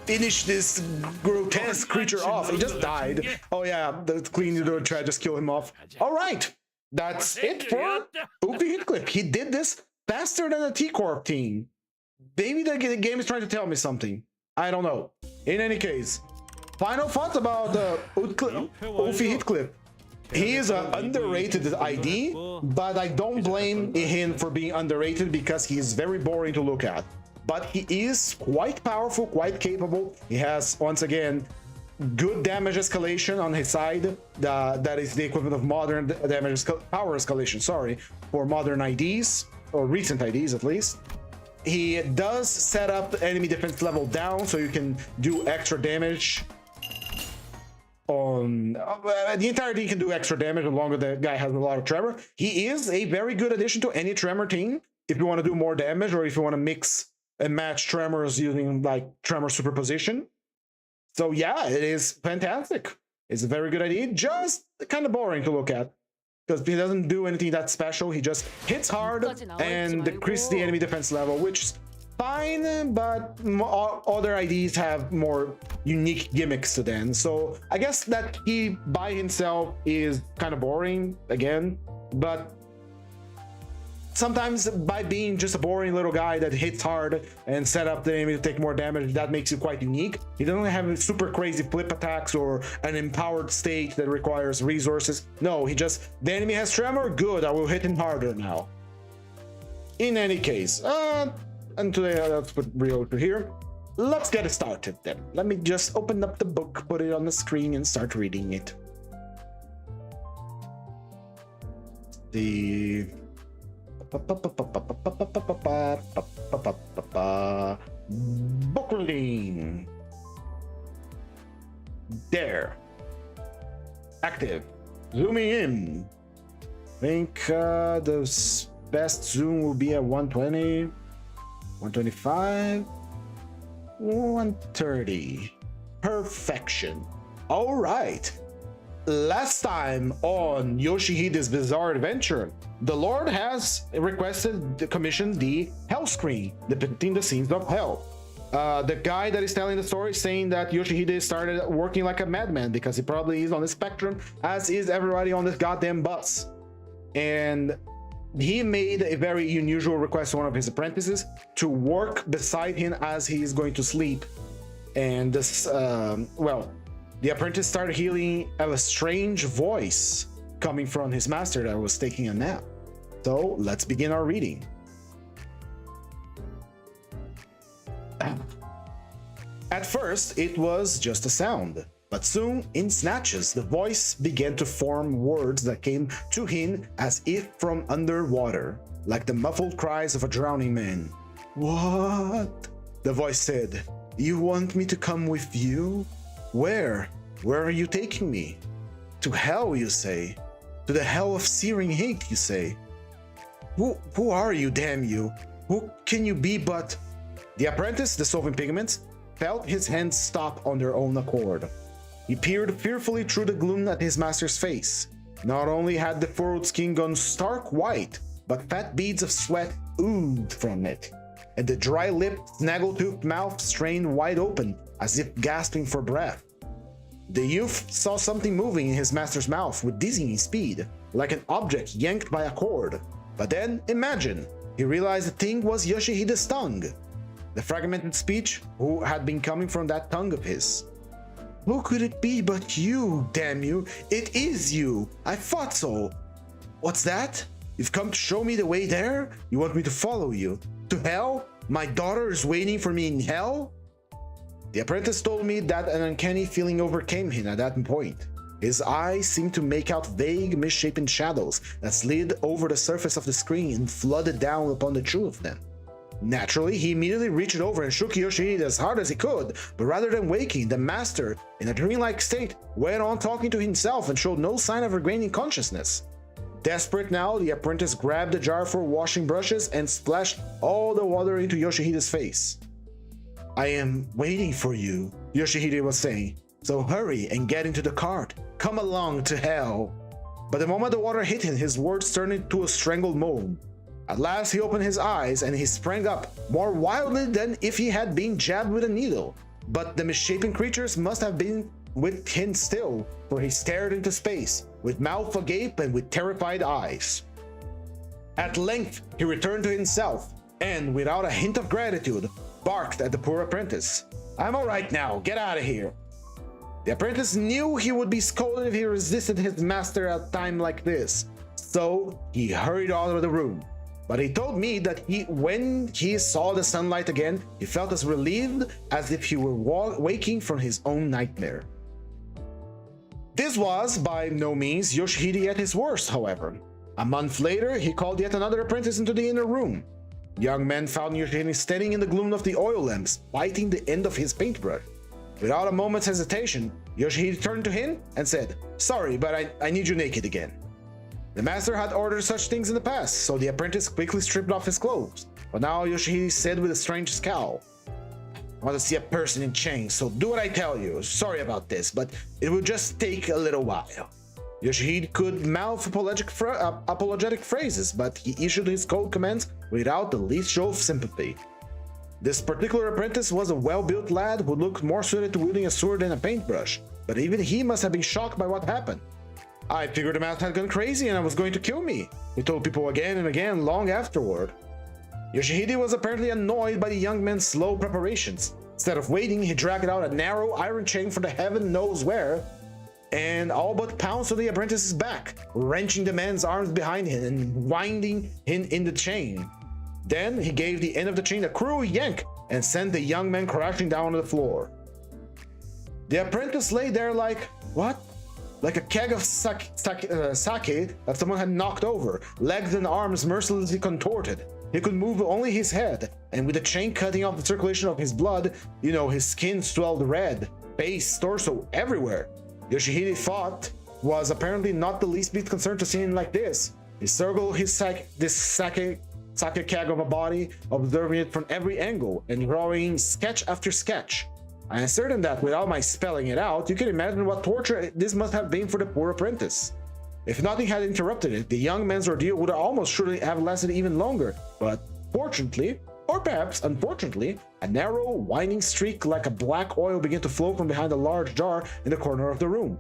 Finish this grotesque creature off. He just died. Oh yeah, the Queen would try to just kill him off. All right, that's it for Öufi Heathcliff. He did this faster than the T-Corp team. Maybe the game is trying to tell me something. I don't know. In any case, final thoughts about Öufi Heathcliff. He is an underrated ID, but I don't blame him for being underrated because he is very boring to look at. But he is quite powerful, quite capable. He has, once again, good damage escalation on his side. That is the equivalent of modern damage power escalation, sorry, for modern IDs, or recent IDs at least. He does set up the enemy defense level down, so you can do extra damage on... the entire team can do extra damage as long as the guy has a lot of tremor. He is a very good addition to any tremor team if you want to do more damage, or if you want to mix and match tremors using like tremor superposition. So yeah, it is fantastic. It's a very good idea, just kind of boring to look at because he doesn't do anything that special. He just hits hard and decreases the enemy defense level, which is fine, but other IDs have more unique gimmicks to them. So I guess that he by himself is kind of boring again, but sometimes by being just a boring little guy that hits hard and set up the enemy to take more damage, that makes you quite unique. He doesn't have super crazy flip attacks or an empowered state that requires resources. No, he just, the enemy has tremor, good, I will hit him harder now. In any case, and today let's put Ryo here. Let's get it started then. Let me just open up the book, put it on the screen and start reading it. The book reading. There. Active. Zooming in. I think the best zoom will be at 120, 125, 130. Perfection. All right. Last time on Yoshihide's Bizarre Adventure, the Lord has requested to commission the Hell Screen, depicting the scenes of hell. The guy that is telling the story saying that Yoshihide started working like a madman because he probably is on the spectrum, as is everybody on this goddamn bus. And he made a very unusual request to one of his apprentices to work beside him as he is going to sleep. And this, well, the apprentice started hearing a strange voice coming from his master that was taking a nap. So let's begin our reading. At first, it was just a sound, but soon, in snatches, the voice began to form words that came to him as if from underwater, like the muffled cries of a drowning man. "What?" the voice said. "You want me to come with you? Where? Where are you taking me? To hell, you say. To the hell of searing hate, you say. Who are you, damn you? Who can you be but..." The apprentice, dissolving pigments, felt his hands stop on their own accord. He peered fearfully through the gloom at his master's face. Not only had the furrowed skin gone stark white, but fat beads of sweat oozed from it, and the dry-lipped, snaggle-toothed mouth strained wide open, as if gasping for breath. The youth saw something moving in his master's mouth with dizzying speed, like an object yanked by a cord. But then, imagine, he realized the thing was Yoshihide's tongue. The fragmented speech who had been coming from that tongue of his. "Who could it be but you, damn you? It is you! I thought so! What's that? You've come to show me the way there? You want me to follow you? To hell? My daughter is waiting for me in hell?" The apprentice told me that an uncanny feeling overcame him at that point. His eyes seemed to make out vague, misshapen shadows that slid over the surface of the screen and flooded down upon the two of them. Naturally, he immediately reached over and shook Yoshihide as hard as he could, but rather than waking, the master, in a dreamlike state, went on talking to himself and showed no sign of regaining consciousness. Desperate now, the apprentice grabbed the jar for washing brushes and splashed all the water into Yoshihide's face. "I am waiting for you," Yoshihide was saying, "so hurry and get into the cart. Come along to hell." But the moment the water hit him, his words turned into a strangled moan. At last he opened his eyes and he sprang up, more wildly than if he had been jabbed with a needle. But the misshapen creatures must have been with him still, for he stared into space, with mouth agape and with terrified eyes. At length he returned to himself, and without a hint of gratitude, barked at the poor apprentice. "I'm all right now, get out of here." The apprentice knew he would be scolded if he resisted his master at a time like this, so he hurried out of the room. But he told me that when he saw the sunlight again, he felt as relieved as if he were waking from his own nightmare. This was by no means Yoshihide at his worst, however. A month later, he called yet another apprentice into the inner room. The young man found Yoshihide standing in the gloom of the oil lamps, biting the end of his paintbrush. Without a moment's hesitation, Yoshihide turned to him and said, "Sorry, but I need you naked again." The master had ordered such things in the past, so the apprentice quickly stripped off his clothes. But now Yoshihide said with a strange scowl, "I want to see a person in chains, so do what I tell you. Sorry about this, but it will just take a little while." Yoshihide could mouth apologetic phrases, but he issued his code commands without the least show of sympathy. This particular apprentice was a well-built lad who looked more suited to wielding a sword than a paintbrush, but even he must have been shocked by what happened. "I figured the master had gone crazy and was going to kill me," he told people again and again long afterward. Yoshihide was apparently annoyed by the young man's slow preparations. Instead of waiting, he dragged out a narrow iron chain from the heaven knows where, and all but pounced on the apprentice's back, wrenching the man's arms behind him and winding him in the chain. Then he gave the end of the chain a cruel yank and sent the young man crashing down on the floor. The apprentice lay there like a keg of sake that someone had knocked over, legs and arms mercilessly contorted. He could move only his head, and with the chain cutting off the circulation of his blood, his skin swelled red, face, torso, everywhere. Yoshihide thought was apparently not the least bit concerned to see him like this. He circled this sake keg of a body, observing it from every angle and drawing sketch after sketch. I am certain that without my spelling it out, you can imagine what torture this must have been for the poor apprentice. If nothing had interrupted it, the young man's ordeal would almost surely have lasted even longer, but fortunately, or perhaps unfortunately, a narrow, winding streak like a black oil began to flow from behind a large jar in the corner of the room.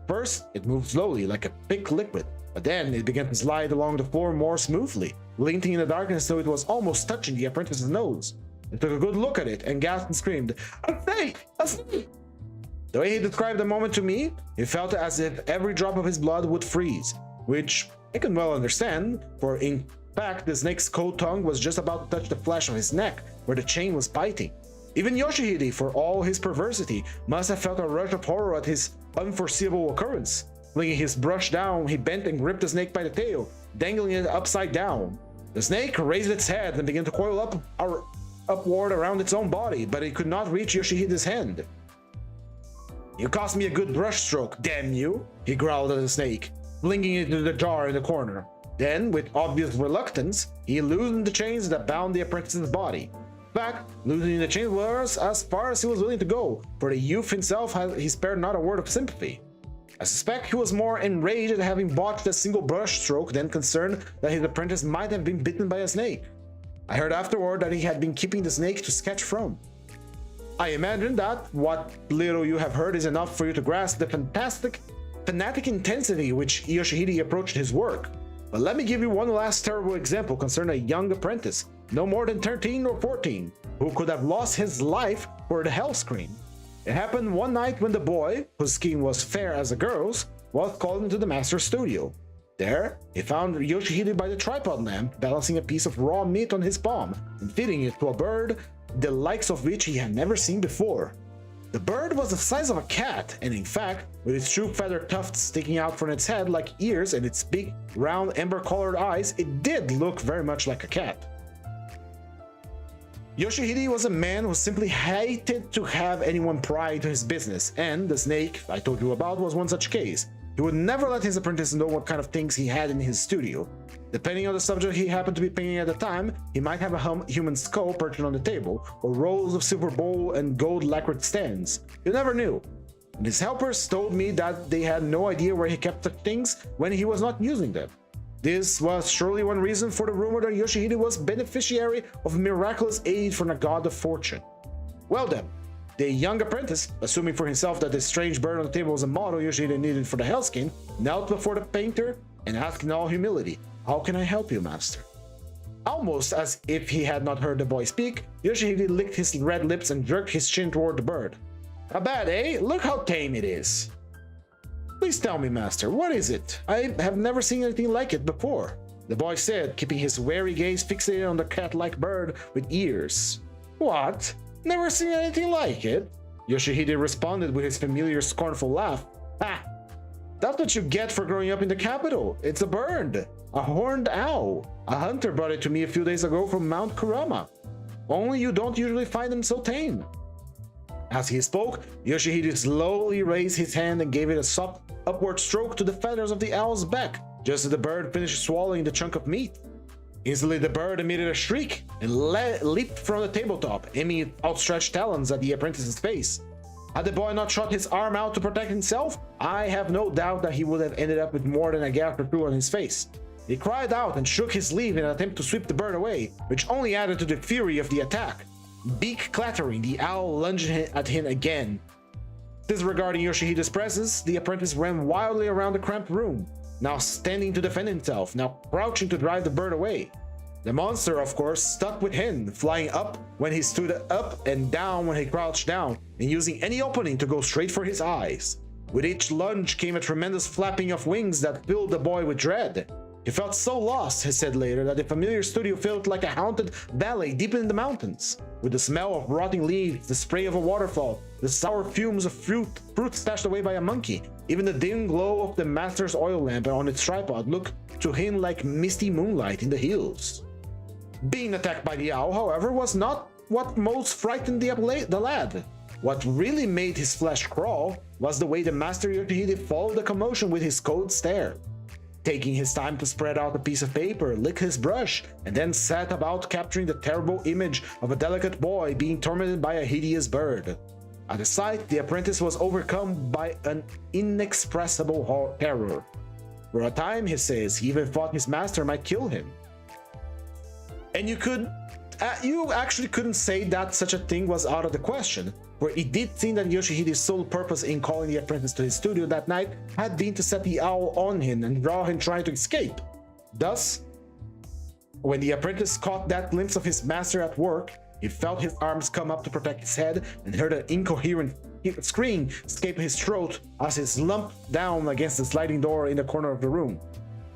First, it moved slowly, like a thick liquid, but then it began to slide along the floor more smoothly, glinting in the darkness so it was almost touching the apprentice's nose. He took a good look at it and gasped and screamed, "A snake! A snake!" The way he described the moment to me, he felt as if every drop of his blood would freeze, which I can well understand, for in fact the snake's cold tongue was just about to touch the flesh of his neck, where the chain was biting. Even Yoshihide, for all his perversity, must have felt a rush of horror at his unforeseeable occurrence. Flinging his brush down, he bent and gripped the snake by the tail, dangling it upside down. The snake raised its head and began to coil upward around its own body, but it could not reach Yoshihide's hand. "You cost me a good brush stroke, damn you," he growled at the snake, flinging it into the jar in the corner. Then, with obvious reluctance, he loosened the chains that bound the apprentice's body. In fact, loosening the chains was as far as he was willing to go, for the youth himself he spared not a word of sympathy. I suspect he was more enraged at having botched a single brush stroke than concerned that his apprentice might have been bitten by a snake. I heard afterward that he had been keeping the snake to sketch from. I imagine that what little you have heard is enough for you to grasp the fanatic intensity which Yoshihide approached his work. But let me give you one last terrible example concerning a young apprentice, no more than 13 or 14, who could have lost his life for the hell scream. It happened one night when the boy, whose skin was fair as a girl's, was called into the master's studio. There, he found Yoshihide by the tripod lamp, balancing a piece of raw meat on his palm and feeding it to a bird the likes of which he had never seen before. The bird was the size of a cat, and in fact, with its true feather tufts sticking out from its head like ears and its big, round, amber-colored eyes, it did look very much like a cat. Yoshihide was a man who simply hated to have anyone pry into his business, and the snake I told you about was one such case. He would never let his apprentice know what kind of things he had in his studio. Depending on the subject he happened to be painting at the time, he might have a human skull perched on the table, or rows of silver bowl and gold lacquered stands. You never knew. And his helpers told me that they had no idea where he kept such things when he was not using them. This was surely one reason for the rumor that Yoshihide was beneficiary of miraculous aid from the god of fortune. Well then, the young apprentice, assuming for himself that the strange bird on the table was a model Yoshihide needed for the hellskin, knelt before the painter and asked in all humility, "How can I help you, master?" Almost as if he had not heard the boy speak, Yoshihide licked his red lips and jerked his chin toward the bird. "A bad, eh? Look how tame it is." "Please tell me, master, what is it? I have never seen anything like it before," the boy said, keeping his wary gaze fixated on the cat-like bird with ears. "What? Never seen anything like it?" Yoshihide responded with his familiar scornful laugh. "Ha! That's what you get for growing up in the capital. It's a bird, a horned owl. A hunter brought it to me a few days ago from Mount Kurama. Only you don't usually find them so tame." As he spoke, Yoshihide slowly raised his hand and gave it a soft upward stroke to the feathers of the owl's back, just as the bird finished swallowing the chunk of meat. Instantly, the bird emitted a shriek and leaped from the tabletop, aiming its outstretched talons at the apprentice's face. Had the boy not shot his arm out to protect himself, I have no doubt that he would have ended up with more than a gash or two on his face. He cried out and shook his sleeve in an attempt to sweep the bird away, which only added to the fury of the attack. Beak clattering, the owl lunged at him again. Disregarding Yoshihide's presence, the apprentice ran wildly around the cramped room, now standing to defend himself, now crouching to drive the bird away. The monster, of course, stuck with him, flying up when he stood up and down when he crouched down, and using any opening to go straight for his eyes. With each lunge came a tremendous flapping of wings that filled the boy with dread. He felt so lost, he said later, that the familiar studio felt like a haunted valley deep in the mountains, with the smell of rotting leaves, the spray of a waterfall, the sour fumes of fruit stashed away by a monkey. Even the dim glow of the master's oil lamp on its tripod looked to him like misty moonlight in the hills. Being attacked by the owl, however, was not what most frightened the lad. What really made his flesh crawl was the way the master Yoshihide followed the commotion with his cold stare, taking his time to spread out a piece of paper, lick his brush, and then set about capturing the terrible image of a delicate boy being tormented by a hideous bird. At the sight, the apprentice was overcome by an inexpressible terror. For a time, he says, he even thought his master might kill him. And you actually couldn't say that such a thing was out of the question, for it did seem that Yoshihide's sole purpose in calling the apprentice to his studio that night had been to set the owl on him and draw him trying to escape. Thus, when the apprentice caught that glimpse of his master at work, he felt his arms come up to protect his head and heard an incoherent scream escape his throat as he slumped down against the sliding door in the corner of the room.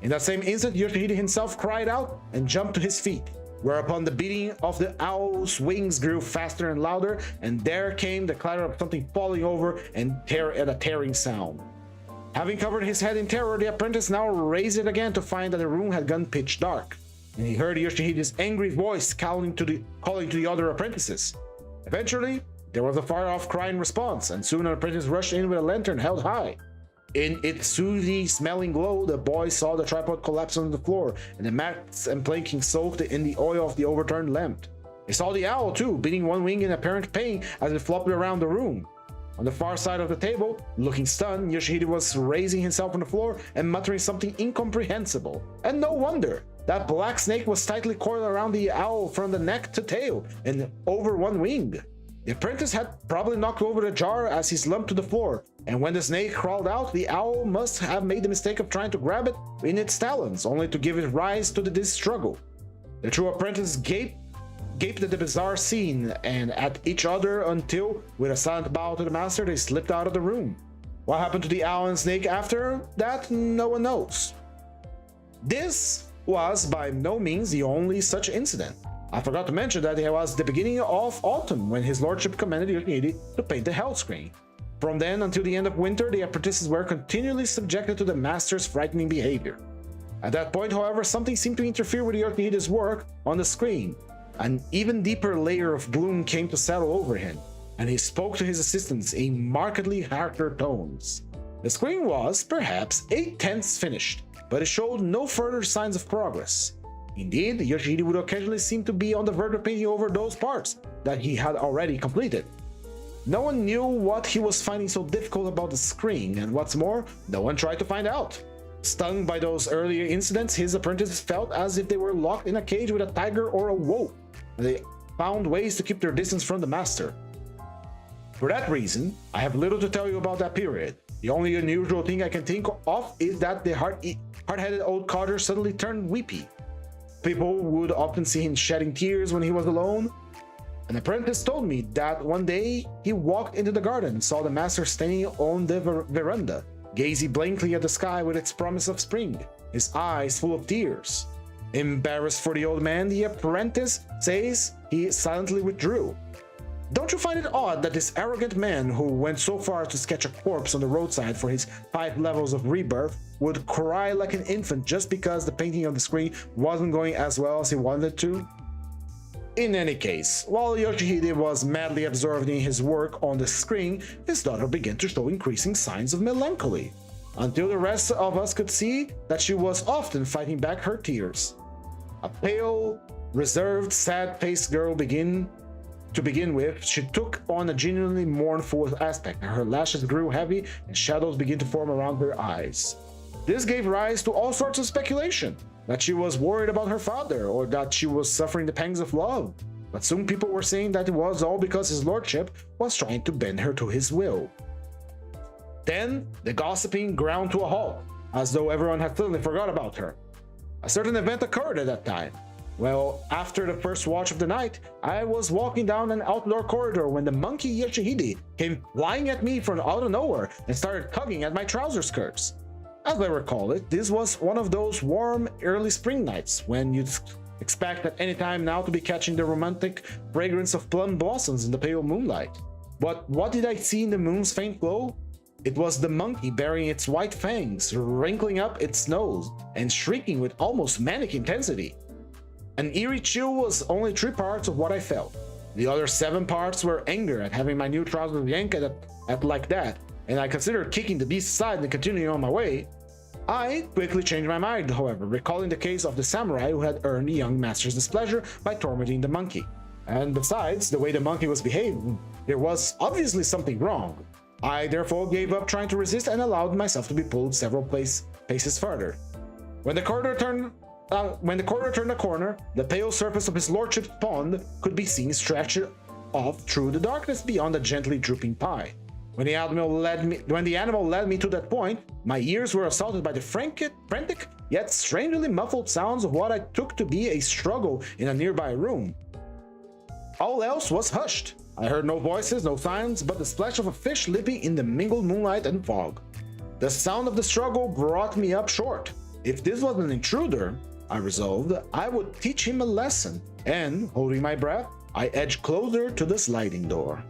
In that same instant, Yoshihide himself cried out and jumped to his feet, whereupon the beating of the owl's wings grew faster and louder, and there came the clatter of something falling over and a tearing sound. Having covered his head in terror, the apprentice now raised it again to find that the room had gone pitch dark, and he heard Yoshihide's angry voice calling to the other apprentices. Eventually, there was a far-off cry in response, and soon an apprentice rushed in with a lantern held high. In its soothing smelling glow, the boy saw the tripod collapse on the floor, and the mats and planking soaked in the oil of the overturned lamp. He saw the owl too, beating one wing in apparent pain as it flopped around the room. On the far side of the table, looking stunned, Yoshihide was raising himself on the floor and muttering something incomprehensible. And no wonder! That black snake was tightly coiled around the owl from the neck to tail, and over one wing. The apprentice had probably knocked over the jar as he slumped to the floor, and when the snake crawled out, the owl must have made the mistake of trying to grab it in its talons, only to give it rise to this struggle. The two apprentices gaped at the bizarre scene and at each other until, with a silent bow to the master, they slipped out of the room. What happened to the owl and snake after that, no one knows. This was by no means the only such incident. I forgot to mention that it was the beginning of autumn when his lordship commanded Yoshihide to paint the hell screen. From then until the end of winter, the apprentices were continually subjected to the master's frightening behavior. At that point, however, something seemed to interfere with Yoshihide's work on the screen. An even deeper layer of gloom came to settle over him, and he spoke to his assistants in markedly harsher tones. The screen was, perhaps, 8/10 finished, but it showed no further signs of progress. Indeed, Yoshihide would occasionally seem to be on the verge of painting over those parts that he had already completed. No one knew what he was finding so difficult about the screen, and what's more, no one tried to find out. Stung by those earlier incidents, his apprentices felt as if they were locked in a cage with a tiger or a wolf, and they found ways to keep their distance from the master. For that reason, I have little to tell you about that period. The only unusual thing I can think of is that the hard-headed old codger suddenly turned weepy. People would often see him shedding tears when he was alone. An apprentice told me that one day he walked into the garden and saw the master standing on the veranda, gazing blankly at the sky with its promise of spring, his eyes full of tears. Embarrassed for the old man, the apprentice says he silently withdrew. Don't you find it odd that this arrogant man who went so far to sketch a corpse on the roadside for his 5 levels of rebirth would cry like an infant just because the painting on the screen wasn't going as well as he wanted to? In any case, while Yoshihide was madly absorbed in his work on the screen, his daughter began to show increasing signs of melancholy, until the rest of us could see that she was often fighting back her tears. A pale, reserved, sad-faced girl to begin with, she took on a genuinely mournful aspect, and her lashes grew heavy and shadows began to form around her eyes. This gave rise to all sorts of speculation, that she was worried about her father, or that she was suffering the pangs of love. But soon people were saying that it was all because his lordship was trying to bend her to his will. Then, the gossiping ground to a halt, as though everyone had suddenly forgot about her. A certain event occurred at that time. Well, after the first watch of the night, I was walking down an outdoor corridor when the monkey Yoshihide came flying at me from out of nowhere and started tugging at my trouser skirts. As I recall it, this was one of those warm, early spring nights when you'd expect at any time now to be catching the romantic fragrance of plum blossoms in the pale moonlight. But what did I see in the moon's faint glow? It was the monkey burying its white fangs, wrinkling up its nose, and shrieking with almost manic intensity. An eerie chill was only 3 parts of what I felt. The other 7 parts were anger at having my new trousers yanked at like that, and I considered kicking the beast aside and continuing on my way. I quickly changed my mind, however, recalling the case of the samurai who had earned the young master's displeasure by tormenting the monkey. And besides, the way the monkey was behaving, there was obviously something wrong. I therefore gave up trying to resist and allowed myself to be pulled several paces further. When the corridor turned a corner, the pale surface of his lordship's pond could be seen stretched off through the darkness beyond a gently drooping pine. When the animal led me to that point, my ears were assaulted by the frantic yet strangely muffled sounds of what I took to be a struggle in a nearby room. All else was hushed. I heard no voices, no sounds, but the splash of a fish leaping in the mingled moonlight and fog. The sound of the struggle brought me up short. If this was an intruder, I resolved, I would teach him a lesson, and, holding my breath, I edged closer to the sliding door.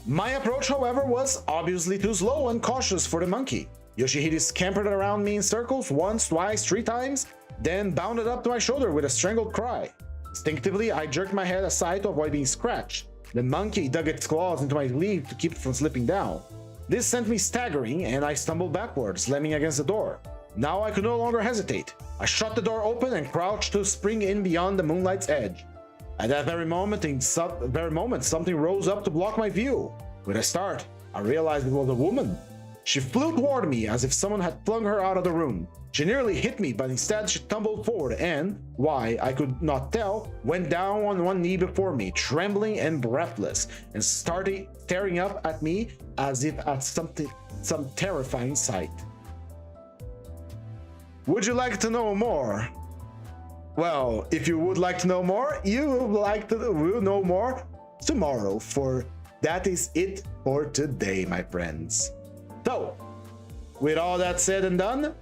My approach, however, was obviously too slow and cautious for the monkey. Yoshihide scampered around me in circles once, twice, 3 times, then bounded up to my shoulder with a strangled cry. Instinctively, I jerked my head aside to avoid being scratched. The monkey dug its claws into my sleeve to keep it from slipping down. This sent me staggering, and I stumbled backwards, slamming against the door. Now I could no longer hesitate. I shot the door open and crouched to spring in beyond the moonlight's edge. At that very moment, something rose up to block my view. With a start, I realized it was a woman. She flew toward me as if someone had flung her out of the room. She nearly hit me, but instead she tumbled forward and, why I could not tell, went down on one knee before me, trembling and breathless, and started staring up at me as if at some terrifying sight. Would you like to know more? Well, if you would like to know more, you will know more tomorrow, for that is it for today, my friends. So, with all that said and done,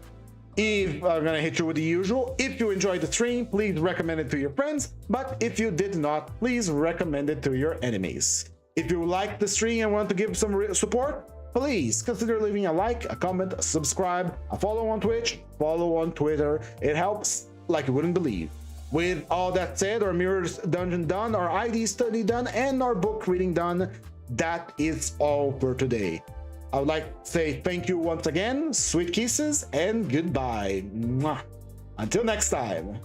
If I'm gonna hit you with the usual, if you enjoyed the stream, please recommend it to your friends, but if you did not, please recommend it to your enemies. If you like the stream and want to give some support, please consider leaving a like, a comment, a subscribe, a follow on Twitch, follow on Twitter. It helps like you wouldn't believe. With all that said, our Mirror's Dungeon done, our ID study done, and our book reading done, that is all for today. I would like to say thank you once again, sweet kisses, and goodbye. Mwah. Until next time.